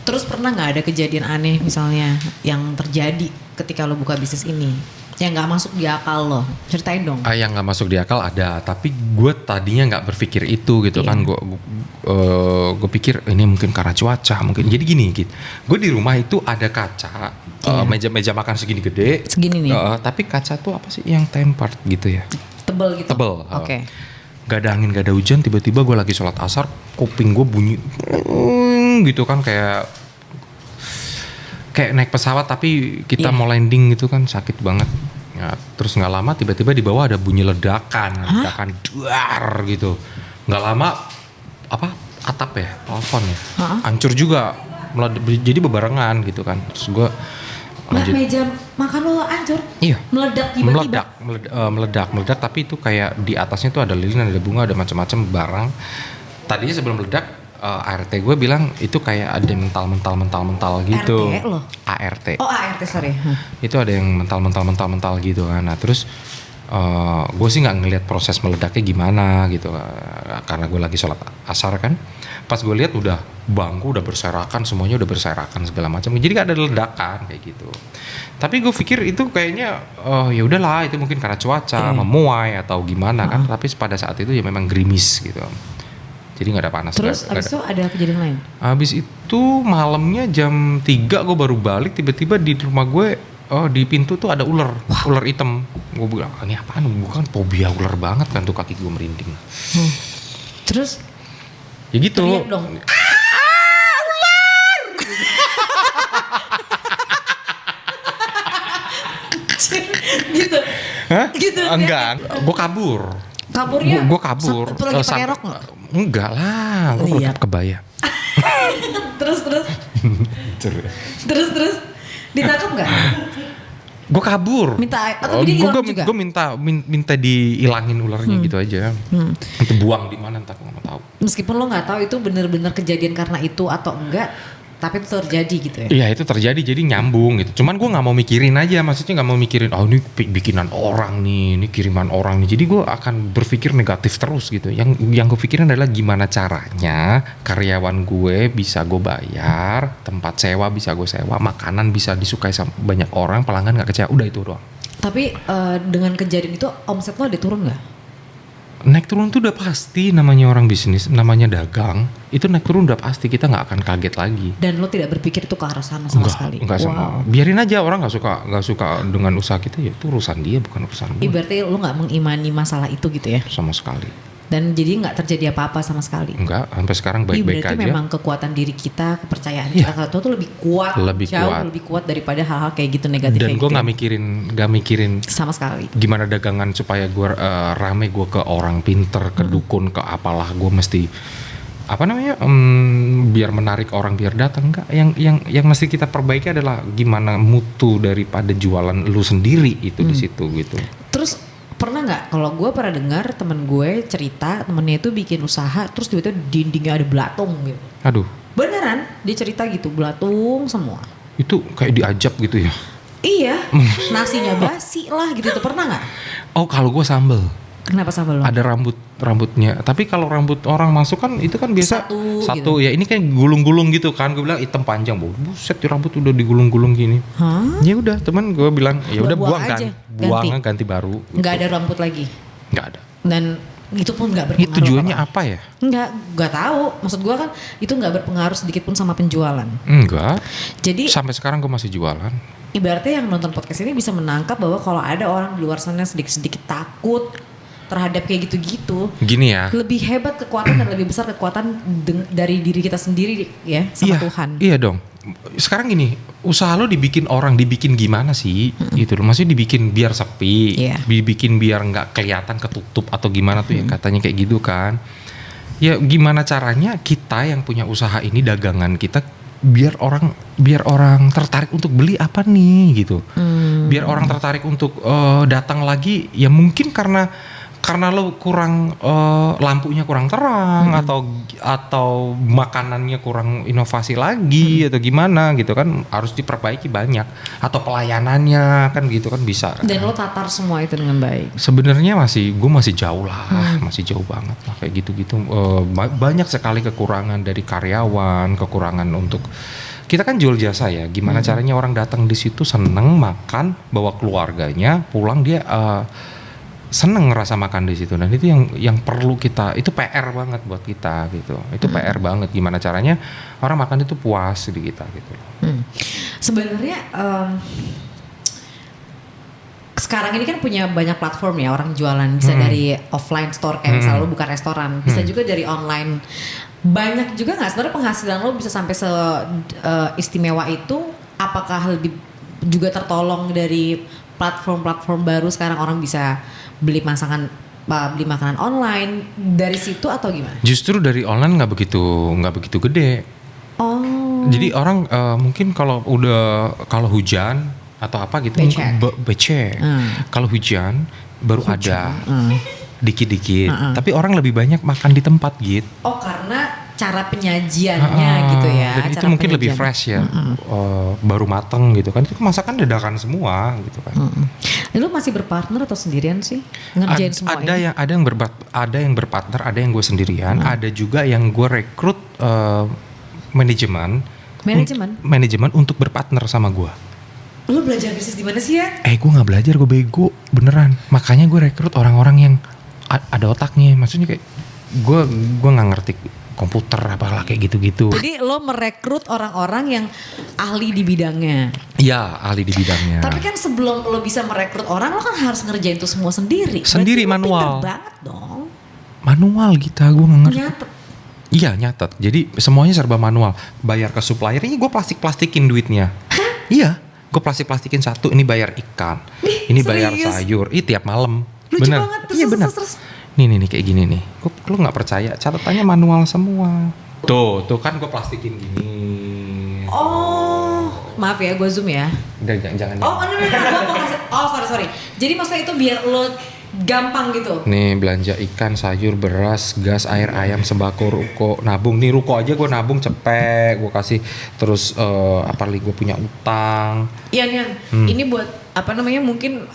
Terus pernah nggak ada kejadian aneh misalnya yang terjadi ketika lo buka bisnis ini, yang nggak masuk di akal lo? Ceritain dong. Yang nggak masuk di akal ada, tapi gue tadinya nggak berpikir itu gitu kan. Gue pikir ini mungkin karena cuaca mungkin. Jadi gini gitu. Gue di rumah itu ada kaca. Meja makan segini gede. Segini nih. Tapi kaca tuh apa sih yang tempered gitu ya? Tebel gitu. Tebel. Oke. Gak ada angin, gak ada hujan. Tiba-tiba gue lagi sholat asar, kuping gue bunyi gitu kan, kayak naik pesawat tapi kita mau landing gitu kan, sakit banget. Ya, terus nggak lama tiba-tiba di bawah ada bunyi ledakan duar gitu. Nggak lama atap ya, plafon ya, hancur juga, jadi bebarengan gitu kan. Terus gue meja makan lo hancur? Iya. Meledak tiba-tiba? Meledak, tapi itu kayak di atasnya tuh ada lilin, ada bunga, ada macam-macam barang. Tadinya sebelum meledak ART gue bilang itu kayak ada mental gitu. RT lo? ART. Oh ART, sorry. Itu ada yang mental gitu kan. Nah terus gue sih nggak ngelihat proses meledaknya gimana gitu, karena gue lagi sholat asar kan. Pas gue lihat udah bangku udah berserakan, semuanya udah berserakan segala macam. Jadi gak ada ledakan kayak gitu. Tapi gue pikir itu kayaknya ya udahlah, itu mungkin karena cuaca memuai atau gimana kan. Tapi pada saat itu ya memang gerimis gitu. Jadi gak ada panas. Terus abis itu ada kejadian lain? Abis itu malamnya jam 3 gue baru balik, tiba-tiba di rumah gue di pintu tuh ada ular hitam. Gue bilang ini apaan? Bukan fobia ular banget kan tuh, kaki gue merinding. Terus? Ya gitu. Teriak dong. Ular! Gitu? Hah? Gitu? Enggak, gue kabur. Kaburnya? Gue kabur. Itu lagi pakai rok nggak? Enggak lah, gue tetap kebaya. Terus? Terus? Ditangkap nggak? Gue kabur. Minta atau dia hilang juga? Gue minta dihilangin ularnya gitu aja. Itu buang di mana entar gue nggak tahu. Meskipun lo nggak tahu itu benar-benar kejadian karena itu atau enggak, Tapi itu terjadi gitu ya. Iya itu terjadi, jadi nyambung gitu. Cuman gue nggak mau mikirin aja, maksudnya nggak mau mikirin, oh ini bikinan orang nih, ini kiriman orang nih. Jadi gue akan berpikir negatif terus gitu. Yang gue pikirin adalah gimana caranya karyawan gue bisa gue bayar, tempat sewa bisa gue sewa, makanan bisa disukai sama banyak orang, pelanggan nggak kecewa. Udah itu doang. Tapi dengan kejadian itu omset lo ada turun nggak? Naik turun tuh udah pasti, namanya orang bisnis, namanya dagang, itu naik turun udah pasti, kita nggak akan kaget lagi. Dan lo tidak berpikir itu ke arah sana sama sekali? Enggak sama. Biarin aja, orang nggak suka dengan usaha kita, ya itu urusan dia bukan urusan gue. Berarti lo nggak mengimani masalah itu gitu ya? Sama sekali. Dan jadi nggak terjadi apa-apa sama sekali? Enggak, sampai sekarang baik-baik aja. Berarti memang kekuatan diri kita, kepercayaan kita tuh lebih kuat, lebih kuat daripada hal-hal kayak gitu negatif. Dan gue nggak mikirin sama sekali gimana dagangan supaya gue rame, gue ke orang pinter, ke dukun, ke apalah, gue mesti apa namanya biar menarik orang biar datang. Enggak, yang mesti kita perbaiki adalah gimana mutu daripada jualan lu sendiri itu di situ gitu. Terus pernah nggak, kalau gue pernah dengar temen gue cerita temennya itu bikin usaha terus tiba-tiba dindingnya ada belatung gitu. Aduh. Beneran dia cerita gitu, belatung semua. Itu kayak diajab gitu ya? Iya, nasinya basi lah gitu tuh, pernah nggak? Oh kalau gue sambel. Kenapa sambel lo? Ada rambutnya. Tapi kalau rambut orang masuk kan itu kan biasa satu gitu. Ya ini kan gulung-gulung gitu kan. Gue bilang hitam panjang, buset rambut udah digulung-gulung gini. Hah? Ya udah teman gue bilang ya udah buang ganti baru. Gitu. Nggak ada rambut lagi. Nggak ada. Dan itu pun nggak berpengaruh. Ini tujuannya apa ya? Nggak tahu. Maksud gue kan itu nggak berpengaruh sedikit pun sama penjualan. Enggak. Jadi sampai sekarang gue masih jualan. Ibaratnya yang nonton podcast ini bisa menangkap bahwa kalau ada orang di luar sana sedikit-sedikit takut terhadap kayak gitu-gitu. Gini ya. Lebih hebat kekuatan dan lebih besar kekuatan dari diri kita sendiri ya sama Tuhan. Iya dong. Sekarang gini, usaha lo dibikin gimana sih? Gitu loh. Maksudnya dibikin biar sepi, dibikin biar nggak kelihatan ketutup atau gimana tuh ya katanya kayak gitu kan. Ya gimana caranya kita yang punya usaha ini, dagangan kita biar orang tertarik untuk beli apa nih gitu. Biar orang tertarik untuk datang lagi, ya mungkin karena lo kurang lampunya kurang terang atau makanannya kurang inovasi lagi atau gimana gitu kan, harus diperbaiki banyak, atau pelayanannya kan gitu kan bisa. Dan lo tatar semua itu dengan baik. Sebenarnya gue masih jauh lah, masih jauh banget lah kayak gitu-gitu. Banyak sekali kekurangan dari karyawan, kekurangan untuk kita kan jual jasa ya. Gimana caranya orang datang di situ seneng makan, bawa keluarganya, pulang dia seneng ngerasa makan di situ, dan itu yang perlu kita, itu PR banget buat kita gitu. Itu PR banget gimana caranya orang makan itu puas di kita gitu. Sebenarnya sekarang ini kan punya banyak platform ya orang jualan, bisa dari offline store kayak misalnya lo buka restoran, bisa juga dari online. Banyak juga nggak sebenarnya penghasilan lo bisa sampai istimewa itu? Apakah lebih juga tertolong dari platform-platform baru sekarang orang bisa beli makanan online dari situ atau gimana? Justru dari online nggak begitu gede. Oh. Jadi orang mungkin kalau hujan atau apa gitu becek. Kalau hujan baru ada dikit-dikit. Tapi orang lebih banyak makan di tempat gitu. Oh, karena cara penyajiannya gitu ya. Dan itu mungkin lebih fresh ya. Baru mateng gitu kan. Itu masakan dadakan semua gitu kan. Lu masih berpartner atau sendirian sih ngerjain semua ini? Ada yang berpartner, ada yang gue sendirian, ada juga yang gue rekrut manajemen untuk berpartner sama gue. Lu belajar bisnis di mana sih ya? Gue nggak belajar, gue bego beneran. Makanya gue rekrut orang-orang yang ada otaknya. Maksudnya kayak gue nggak ngerti komputer apalah kayak gitu-gitu. Jadi lo merekrut orang-orang yang ahli di bidangnya. Iya, ahli di bidangnya. Tapi kan sebelum lo bisa merekrut orang, lo kan harus ngerjain itu semua sendiri. Sendiri. Berarti manual. Pinter banget dong. Manual gitu, gue nggak ngerti. Nyatet. Iya nyatet. Jadi semuanya serba manual. Bayar ke supplier, ini gue plastik-plastikin duitnya. Hah? Iya, gue plastik-plastikin satu. Ini bayar ikan, ini bayar sayur. Tiap malam. Lucu bener. Banget. Terus, iya bener. Terus. Nih kayak gini nih. Lo nggak percaya? Catatannya manual semua. Tuh kan gue plastikin gini. Oh, maaf ya, gue zoom ya. Udah jangan. Oh, sorry. Jadi maksudnya itu biar lo gampang gitu. Nih belanja ikan, sayur, beras, gas, air, ayam, sembako, ruko, nabung. Nih ruko aja gue nabung cepet, gue kasih. Terus apalagi gue punya utang. Ian, ini buat apa namanya mungkin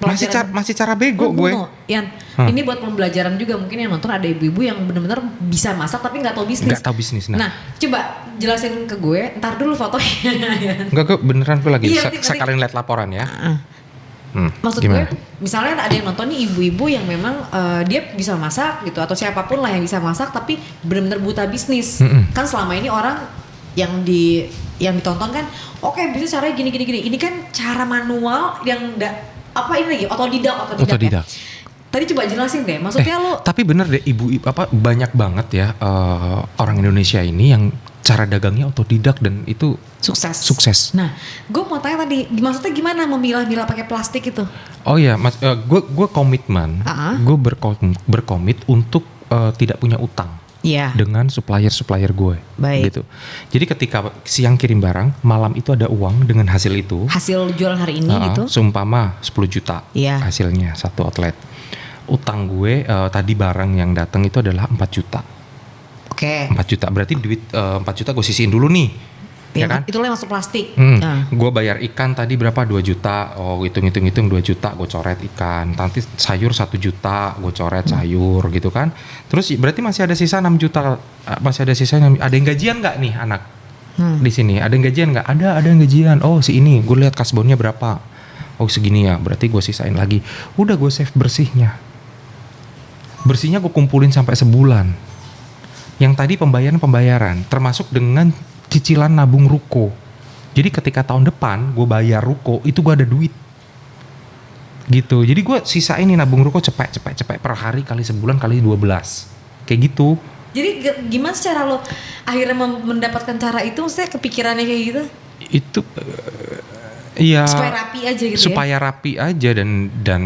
Masih cara bego gue. Ian, ini buat pembelajaran juga mungkin yang nonton ada ibu-ibu yang benar-benar bisa masak tapi nggak tahu bisnis. Nggak tahu bisnis. Nah, coba jelasin ke gue, ntar dulu fotonya. Ian. Enggak, gue beneran gue lagi Iya, sekalian lihat laporan ya. Maksud Gimana? gue, misalnya ada yang nonton nih ibu-ibu yang memang dia bisa masak gitu atau siapapun lah yang bisa masak tapi benar-benar buta bisnis. Kan selama ini orang yang ditonton kan, oke bisnis caranya gini. Ini kan cara manual yang ini lagi otodidak. Ya. Tadi coba jelasin deh, maksudnya lo. Tapi bener deh banyak banget ya orang Indonesia ini yang cara dagangnya otodidak dan itu sukses. Nah, gue mau tanya tadi, maksudnya gimana memilah-milah pakai plastik itu? Oh ya, gue komitmen, gue berkomit untuk tidak punya utang dengan supplier gue, gitu. Jadi ketika siang kirim barang, malam itu ada uang dengan hasil itu. Hasil jualan hari ini gitu? Seumpama 10 juta hasilnya satu outlet. Utang gue tadi barang yang datang itu adalah 4 juta. Oke. 4 juta berarti duit 4 juta gue sisihin dulu nih. Ya kan? Itulah yang masuk plastik. Gue bayar ikan tadi berapa? 2 juta. Oh, hitung 2 juta gue coret ikan. Nanti sayur 1 juta gue coret sayur gitu kan. Terus berarti masih ada sisa 6 juta. Masih ada sisa ada yang gajian nggak nih anak? Di sini ada yang gajian nggak? Ada yang gajian. Oh, si ini gue lihat kasbonnya berapa? Oh, segini ya. Berarti gue sisain lagi. Udah gue save bersihnya gue kumpulin sampai sebulan. Yang tadi pembayaran termasuk dengan cicilan nabung ruko. Jadi ketika tahun depan gue bayar ruko itu gue ada duit gitu. Jadi gue sisain nih nabung ruko cepet per hari kali sebulan kali 12 kayak gitu. Jadi gimana cara lo akhirnya mendapatkan cara itu? Maksudnya kepikirannya kayak gitu? Itu iya supaya rapi aja gitu. Supaya rapi aja dan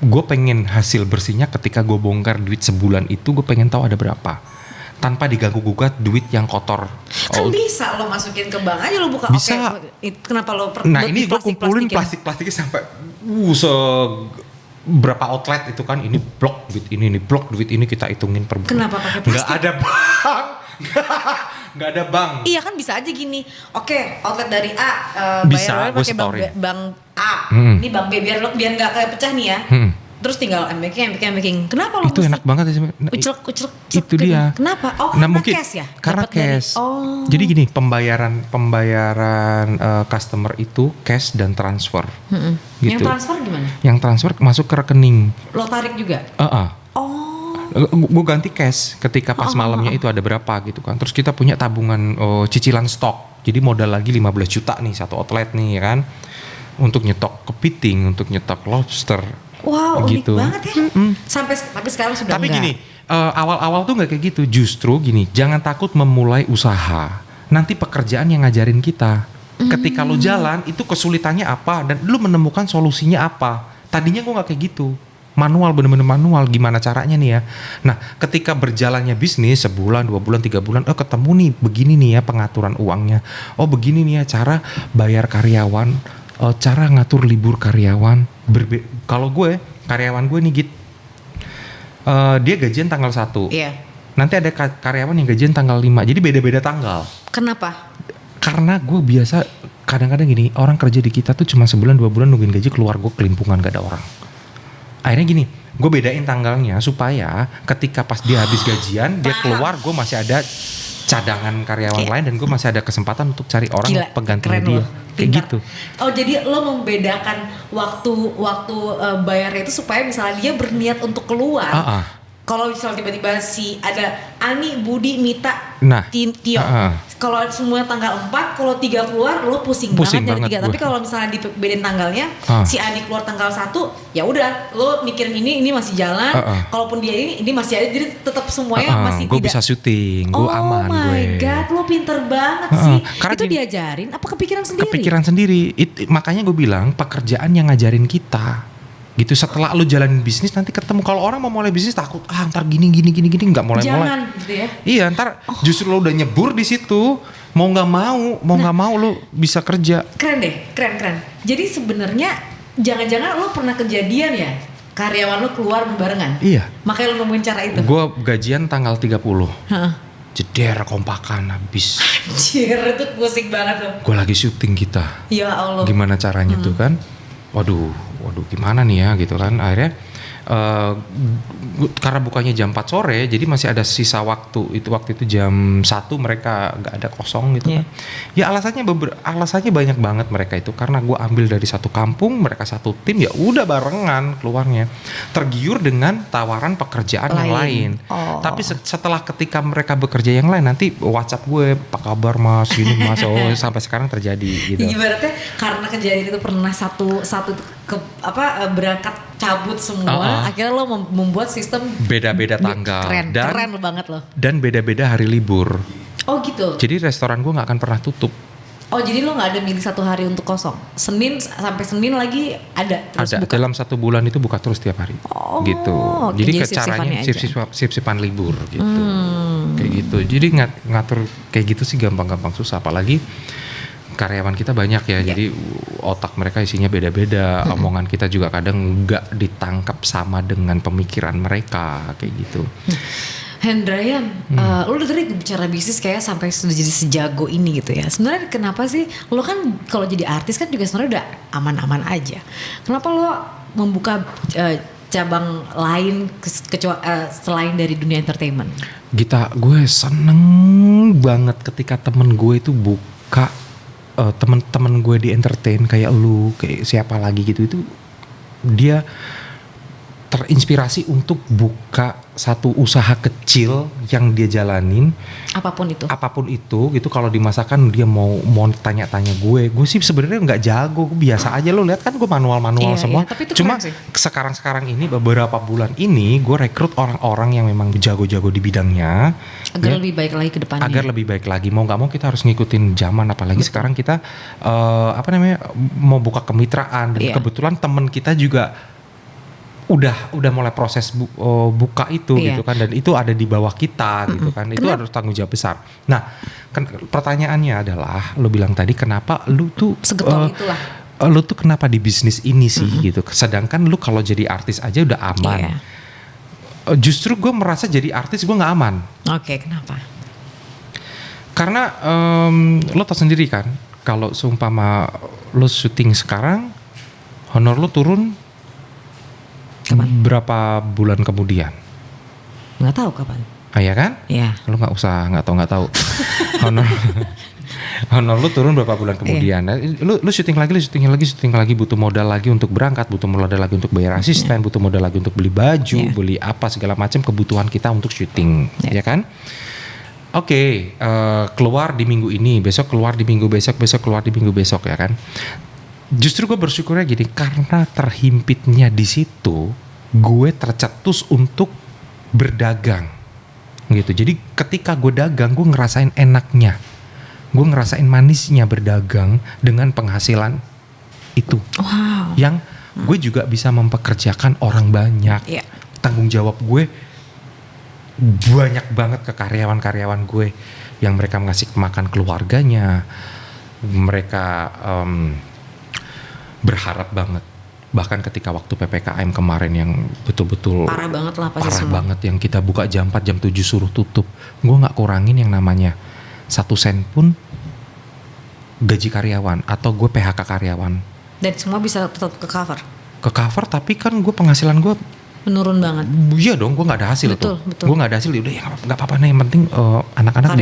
gue pengen hasil bersihnya ketika gue bongkar duit sebulan itu gue pengen tahu ada berapa tanpa diganggu gugat duit yang kotor. Kan bisa lo masukin ke bank aja lo buka. Bisa. Kenapa lo Nah ini gue kumpulin plastiknya sampai berapa outlet itu kan, ini blok duit ini blok duit ini kita hitungin per bulan. Kenapa pakai plastik? Nggak ada bank. Nggak ada bank. Iya kan bisa aja gini. Oke, outlet dari A bisa bayar pakai bank A. Ini bank B biar nggak kayak pecah nih ya. Terus tinggal making. Kenapa lo itu enak banget sih. Uclek itu dia. Kenapa? Oh, nah, karena mungkin cash ya? Karena cash. Jadi gini, pembayaran customer itu cash dan transfer. Gitu. Yang transfer gimana? Yang transfer masuk ke rekening. Lo tarik juga? Gue ganti cash ketika pas malamnya itu ada berapa gitu kan. Terus kita punya tabungan cicilan stok. Jadi modal lagi 15 juta nih satu outlet nih ya kan. Untuk nyetok kepiting, untuk nyetok lobster. Wow, gitu. unik banget ya. Tapi sekarang sudah tapi enggak. Gini, awal-awal tuh nggak kayak gitu. Justru gini, jangan takut memulai usaha. Nanti pekerjaan yang ngajarin kita. Ketika lo jalan, itu kesulitannya apa dan lo menemukan solusinya apa. Tadinya gue nggak kayak gitu. Manual, bener-bener manual. Gimana caranya nih ya? Nah, ketika berjalannya bisnis sebulan, 2 bulan, 3 bulan, ketemu nih begini nih ya pengaturan uangnya. Oh begini nih ya cara bayar karyawan. Cara ngatur libur karyawan. Kalau gue, karyawan gue nih Git, dia gajian tanggal 1. Iya. Nanti ada karyawan yang gajian tanggal 5. Jadi beda-beda tanggal. Kenapa? Karena gue biasa kadang-kadang gini, orang kerja di kita tuh cuma sebulan 2 bulan nungguin gaji keluar, gue kelimpungan gak ada orang. Akhirnya gini, gue bedain tanggalnya supaya ketika pas dia habis gajian, dia keluar, gue masih ada cadangan karyawan lain dan gue masih ada kesempatan untuk cari orang penggantinya dia. Kayak gitu. Oh, jadi lo membedakan waktu bayarnya itu supaya misalnya dia berniat untuk keluar. Kalau misalnya tiba-tiba ada Ani, Budi, Mita, Tio. Kalau semua tanggal 4, kalau 3 keluar lo pusing banget dari 3. Tapi kalau misalnya dibedain tanggalnya, si Ani keluar tanggal 1, ya udah lo mikirin ini masih jalan. Kalaupun dia ini masih ada, jadi tetap semuanya masih gue bisa syuting, gue aman. Oh my god, lo pinter banget sih. Itu diajarin apa kepikiran sendiri? Kepikiran sendiri. Makanya gue bilang pekerjaan yang ngajarin kita. Gitu, setelah lu jalanin bisnis nanti ketemu. Kalau orang mau mulai bisnis takut ntar gini nggak mulai. Jangan gitu ya. Iya, ntar justru lu udah nyebur di situ, mau nggak mau lu bisa kerja. Keren deh, keren. Jadi sebenarnya Jangan-jangan lo pernah kejadian ya karyawan lo keluar barengan? Iya. Makanya lo nemuin cara itu. Gue gajian tanggal 30. Heeh. Jeder kompakan habis. Anjir, itu pusing banget tuh. Gue lagi syuting kita. Ya Allah. Gimana caranya tuh kan? Waduh gimana nih ya gitu kan. Akhirnya karena bukanya jam 4 sore, jadi masih ada sisa waktu. Waktu itu jam 1 mereka nggak ada kosong gitu kan. Ya alasannya banyak banget mereka itu. Karena gue ambil dari satu kampung, mereka satu tim, ya udah barengan keluarnya. Tergiur dengan tawaran pekerjaan yang lain. Oh. Tapi setelah ketika mereka bekerja yang lain, nanti WhatsApp gue, apa kabar mas, ini mas, sampai sekarang terjadi gitu. Ibaratnya karena kejadian itu pernah satu berangkat cabut semua, akhirnya lo membuat sistem beda-beda tanggal keren banget loh. Dan beda-beda hari libur. Oh gitu. Jadi restoran gue nggak akan pernah tutup. Oh jadi lo nggak ada milih satu hari untuk kosong. Senin sampai Senin lagi ada terus ada buka. dalam 1 bulan itu buka terus tiap hari. Oh, gitu. oke, Jadi jadi caranya sip-sipan libur gitu. Kayak gitu. Jadi ngatur kayak gitu sih gampang-gampang susah. Apalagi karyawan kita banyak ya, jadi otak mereka isinya beda-beda, omongan kita juga kadang nggak ditangkap sama dengan pemikiran mereka kayak gitu. Hendrayan, lo udah tadi bicara bisnis kayak sampai sudah jadi sejago ini gitu ya. Sebenarnya kenapa sih lo kan kalau jadi artis kan juga sebenarnya udah aman-aman aja. Kenapa lo membuka cabang lain selain dari dunia entertainment? Gita, gue seneng banget ketika temen gue itu buka teman-teman gue di entertain kayak lu, kayak siapa lagi gitu, itu dia terinspirasi untuk buka satu usaha kecil yang dia jalanin. Apapun itu gitu. Kalau dimasakan dia mau tanya-tanya gue sih sebenarnya nggak jago, biasa aja. Lo lihat kan gue manual semua. Iya, tapi itu cuma sekarang ini beberapa bulan ini gue rekrut orang-orang yang memang jago-jago di bidangnya agar lebih baik lagi ke depannya. Agar lebih baik lagi. Mau nggak mau kita harus ngikutin zaman, apalagi sekarang kita mau buka kemitraan dan kebetulan temen kita juga udah mulai proses buka itu gitu kan, dan itu ada di bawah kita gitu kan. Itu harus tanggung jawab besar. Nah, kan pertanyaannya adalah lo bilang tadi kenapa lu tuh itulah. Lu tuh kenapa di bisnis ini sih gitu. Sedangkan lu kalau jadi artis aja udah aman. Justru gue merasa jadi artis gue nggak aman. Oke, kenapa? Karena lo tau sendiri kan, kalau seumpama lo syuting sekarang, honor lo turun kapan? Berapa bulan kemudian? Nggak tahu kapan. Ya kan? Iya. Lo nggak tahu. honor lo turun berapa bulan kemudian? Lo syuting lagi, butuh modal lagi untuk berangkat, butuh modal lagi untuk bayar asisten, butuh modal lagi untuk beli baju, beli apa segala macam kebutuhan kita untuk syuting, ya kan? Oke, keluar di minggu ini, besok keluar di minggu besok keluar di minggu besok, ya kan? Justru gue bersyukurnya gini, karena terhimpitnya di situ, gue tercetus untuk berdagang, gitu. Jadi ketika gue dagang, gue ngerasain enaknya, gue ngerasain manisnya berdagang dengan penghasilan itu. Wow. Yang gue juga bisa mempekerjakan orang banyak. Tanggung jawab gue banyak banget ke karyawan-karyawan gue, yang mereka ngasih makan keluarganya, mereka berharap banget. Bahkan ketika waktu PPKM kemarin yang betul-betul parah banget lah pasti parah semua. banget, yang kita buka jam 4 jam 7 suruh tutup, gue nggak kurangin yang namanya 1 sen pun gaji karyawan atau gue PHK karyawan. Dan semua bisa tetap ke cover, tapi kan gue penghasilan gue menurun banget. Iya dong, gue nggak ada hasil. Betul. Gue nggak ada hasil, udah ya nggak apa-apa nih, yang penting anak-anak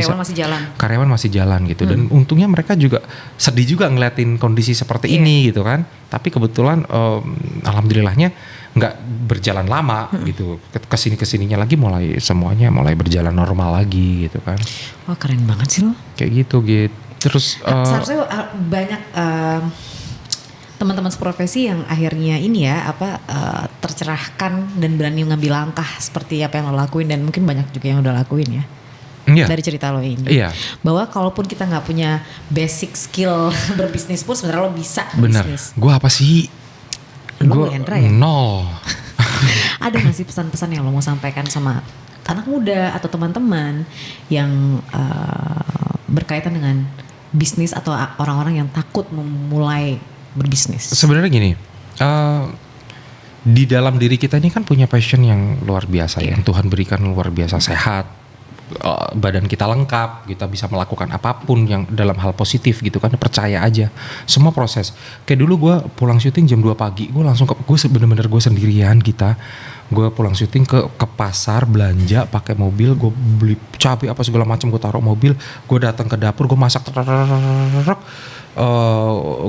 karyawan masih jalan gitu. Dan untungnya mereka juga sedih juga ngeliatin kondisi seperti ini gitu kan. Tapi kebetulan alhamdulillahnya nggak berjalan lama gitu. Kesininya lagi semuanya mulai berjalan normal lagi gitu kan. Wah, keren banget sih lo. Kayak gitu. Terus seharusnya banyak teman-teman seprofesi yang akhirnya ini ya tercerahkan dan berani mengambil langkah seperti apa yang lo lakuin, dan mungkin banyak juga yang udah lakuin ya. Dari cerita lo ini. Bahwa kalaupun kita nggak punya basic skill berbisnis pun sebenarnya lo bisa berbisnis. Bener. Gue apa sih? Lo Hendra ya? Nol. Ada nggak sih pesan-pesan yang lo mau sampaikan sama anak muda atau teman-teman yang berkaitan dengan bisnis atau orang-orang yang takut memulai berbisnis? Sebenarnya gini, Di dalam diri kita ini kan punya passion yang luar biasa, yang Tuhan berikan luar biasa, sehat, badan kita lengkap, kita bisa melakukan apapun yang dalam hal positif gitu kan, percaya aja semua proses. Kayak dulu gue pulang syuting jam 2 pagi, gue langsung gue bener-bener gue sendirian, gue pulang syuting ke pasar, belanja pakai mobil, gue beli cabai apa segala macam, gue taruh mobil, gue datang ke dapur, gue masak,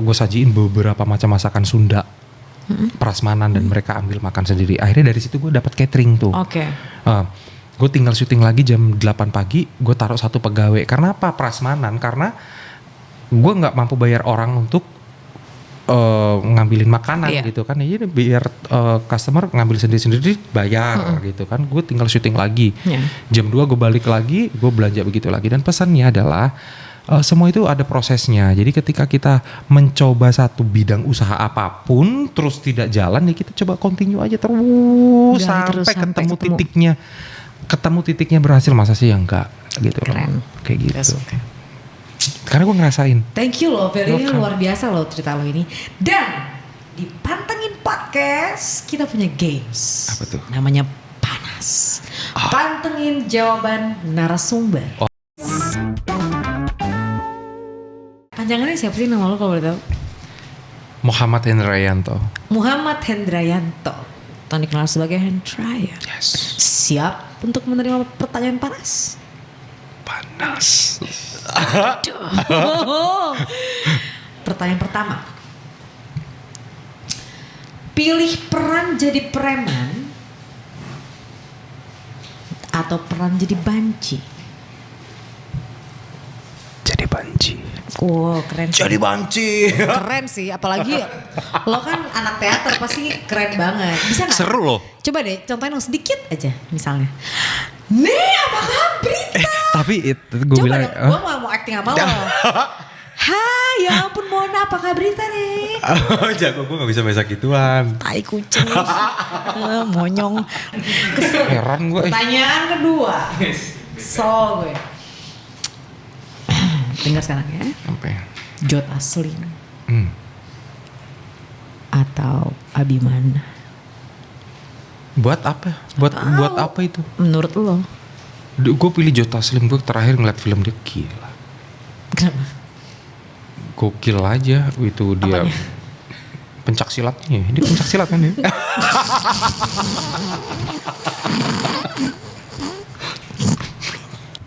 gue sajiin beberapa macam masakan Sunda, prasmanan, dan mereka ambil makan sendiri. Akhirnya dari situ gue dapat catering tuh. Oke. Gue tinggal syuting lagi jam 8 pagi, gue taruh 1 pegawai. Karena apa? Prasmanan, karena gue nggak mampu bayar orang untuk ngambilin makanan gitu kan. Jadi biar customer ngambil sendiri-sendiri bayar gitu kan. Gue tinggal syuting lagi. Jam 2 gue balik lagi, gue belanja begitu lagi. Dan pesannya adalah semua itu ada prosesnya. Jadi ketika kita mencoba satu bidang usaha apapun terus tidak jalan, ya kita coba continue aja terus sampai ketemu titiknya. Ketemu titiknya berhasil, masa sih yang enggak gitu. Keren. Kayak gitu. Yes, okay. Karena gue ngerasain. Thank you loh, very luar biasa loh cerita lo ini. Dan di Pantengin Podcast kita punya games. Apa tuh? Namanya Panas. Pantengin jawaban narasumber. Panjangannya siapa sih nama lo kalau boleh tahu? Muhammad Hendrayanto. Muhammad Hendrayanto. Atau dikenal sebagai Hendrayan. Yes. Siap untuk menerima pertanyaan panas? Panas. Pertanyaan pertama. Pilih peran jadi preman atau peran jadi banci? Jadi banci. Wow, keren sih. Jadi banci. Keren sih, apalagi lo kan anak teater, pasti keren banget. Bisa gak? Seru loh. Coba deh, contohin dong sedikit aja misalnya. Nih, apakah berita? Tapi gue Coba bilang, dong, gue mau acting sama lo. Hai, ya ampun Mona, apakah berita nih? jago, gue gak bisa bahasa gituan. Tai kucing. Monyong. Kesel. Heran gue. Pertanyaan kedua. So gue. Dengar sekarang ya. Sampai. Jod Aslim atau Abimana? Buat apa? Buat apa itu? Menurut lo? Gue pilih Jod Taslim, gue terakhir ngeliat film dia gila. Kenapa? Gokil aja itu dia. Apanya? Pencak silatnya. Dia pencak silat kan ya?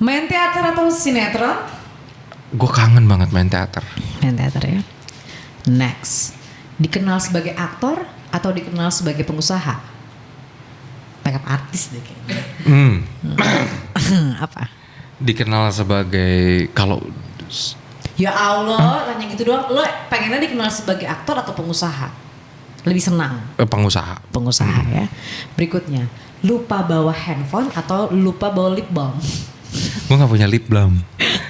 Main teater atau sinetron? Gue kangen banget main teater. Main teater ya. Next. Dikenal sebagai aktor atau dikenal sebagai pengusaha? Makeup artis deh kayaknya. Apa? Dikenal sebagai kalau Ya Allah, tanya gitu doang. Lo pengennya dikenal sebagai aktor atau pengusaha? Lebih senang pengusaha. pengusaha ya. Berikutnya, lupa bawa handphone atau lupa bawa lip balm? Gue gak punya lip balm.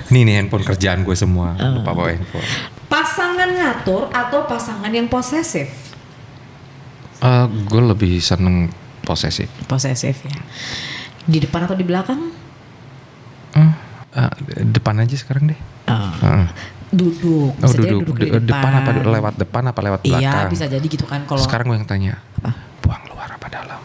Nih handphone kerjaan gue semua. Lupa bawa handphone. Pasangan ngatur atau pasangan yang posesif? Gue lebih seneng posesif. Posesif ya. Di depan atau di belakang? Depan aja sekarang deh. Duduk. Oh, Bisa jadi duduk. di Depan apa lewat depan apa lewat belakang? Iya, bisa jadi gitu kan kalau. Sekarang gue yang tanya. Apa? Buang luar apa dalam?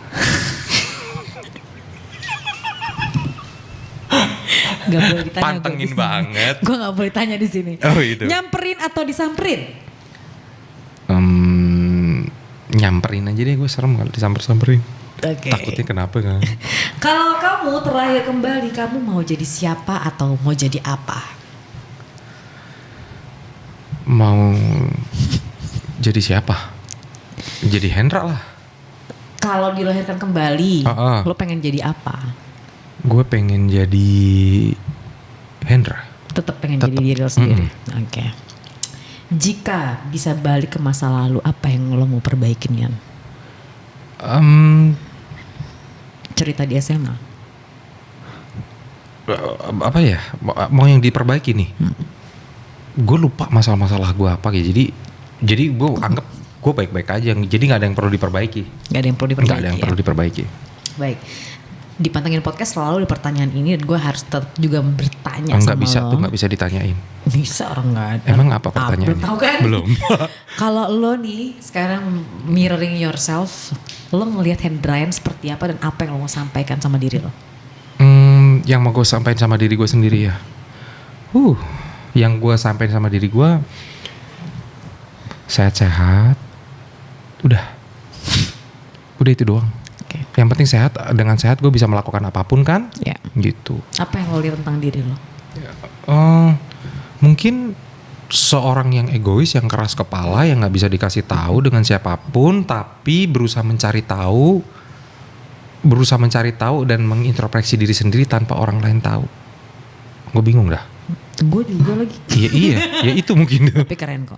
Gak boleh ditanya. Pantengin banget. Gue gak boleh tanya di sini. Oh itu. Nyamperin atau disamperin? Nyamperin aja deh, gue serem kalau disamper-samperin. Oke. Takutnya kenapa kan? Kalau kamu terakhir kembali, kamu mau jadi siapa atau mau jadi apa? Mau jadi siapa? Jadi Hendra lah. Kalau dilahirkan kembali, lo pengen jadi apa? Gue pengen jadi Hendra. Tetap pengen jadi diri lo sendiri. Oke. Jika bisa balik ke masa lalu, apa yang lo mau perbaikin Yan? Cerita di SMA. Apa ya? Mau yang diperbaiki nih? Gue lupa masalah-masalah gue apa gitu. Jadi gue anggap gue baik-baik aja. Jadi nggak ada yang perlu diperbaiki. Nggak ada yang perlu diperbaiki. Nggak ada yang perlu diperbaiki. Baik. di Pantengin Podcast selalu ada pertanyaan ini dan gue harus tetap juga bertanya sama Nggak bisa lo. tuh, nggak bisa ditanyain. Bisa orang nggak ada. Emang apa pertanyaannya? Tahu kan? Belum. Kalau lo nih sekarang mirroring yourself, lo ngelihat Hendrayan seperti apa dan apa yang lo mau sampaikan sama diri lo? Yang mau gue sampaikan sama diri gue sendiri ya. Yang gue sampaikan sama diri gue, sehat-sehat. Udah itu doang. Oke. Yang penting sehat. Dengan sehat gue bisa melakukan apapun kan? Ya. Gitu. Apa yang lo lihat tentang diri lo? Mungkin seorang yang egois, yang keras kepala, yang nggak bisa dikasih tahu dengan siapapun, tapi berusaha mencari tahu dan mengintrospeksi diri sendiri tanpa orang lain tahu. Gue bingung dah. Gue juga lagi. Iya, ya itu mungkin. Tapi keren kok.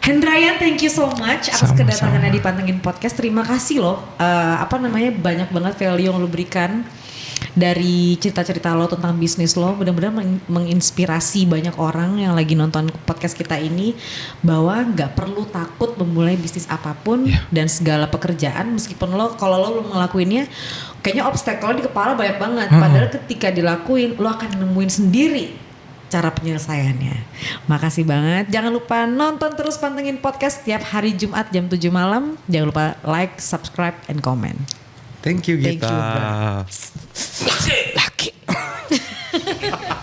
Hendrayan, thank you so much atas Sama-sama. kedatangannya di Pantengin Podcast. Terima kasih loh. Banyak banget value yang lo berikan dari cerita-cerita lo tentang bisnis lo. Mudah-mudahan menginspirasi banyak orang yang lagi nonton podcast kita ini bahwa nggak perlu takut memulai bisnis apapun dan segala pekerjaan, meskipun kalau lo belum ngelakuinnya kayaknya obstacle di kepala banyak banget. Padahal ketika dilakuin lo akan nemuin sendiri cara penyelesaiannya. Makasih banget. Jangan lupa nonton terus Pantengin Podcast setiap hari Jumat jam 7 malam. Jangan lupa like, subscribe, and comment. Thank you, Thank you, Gita.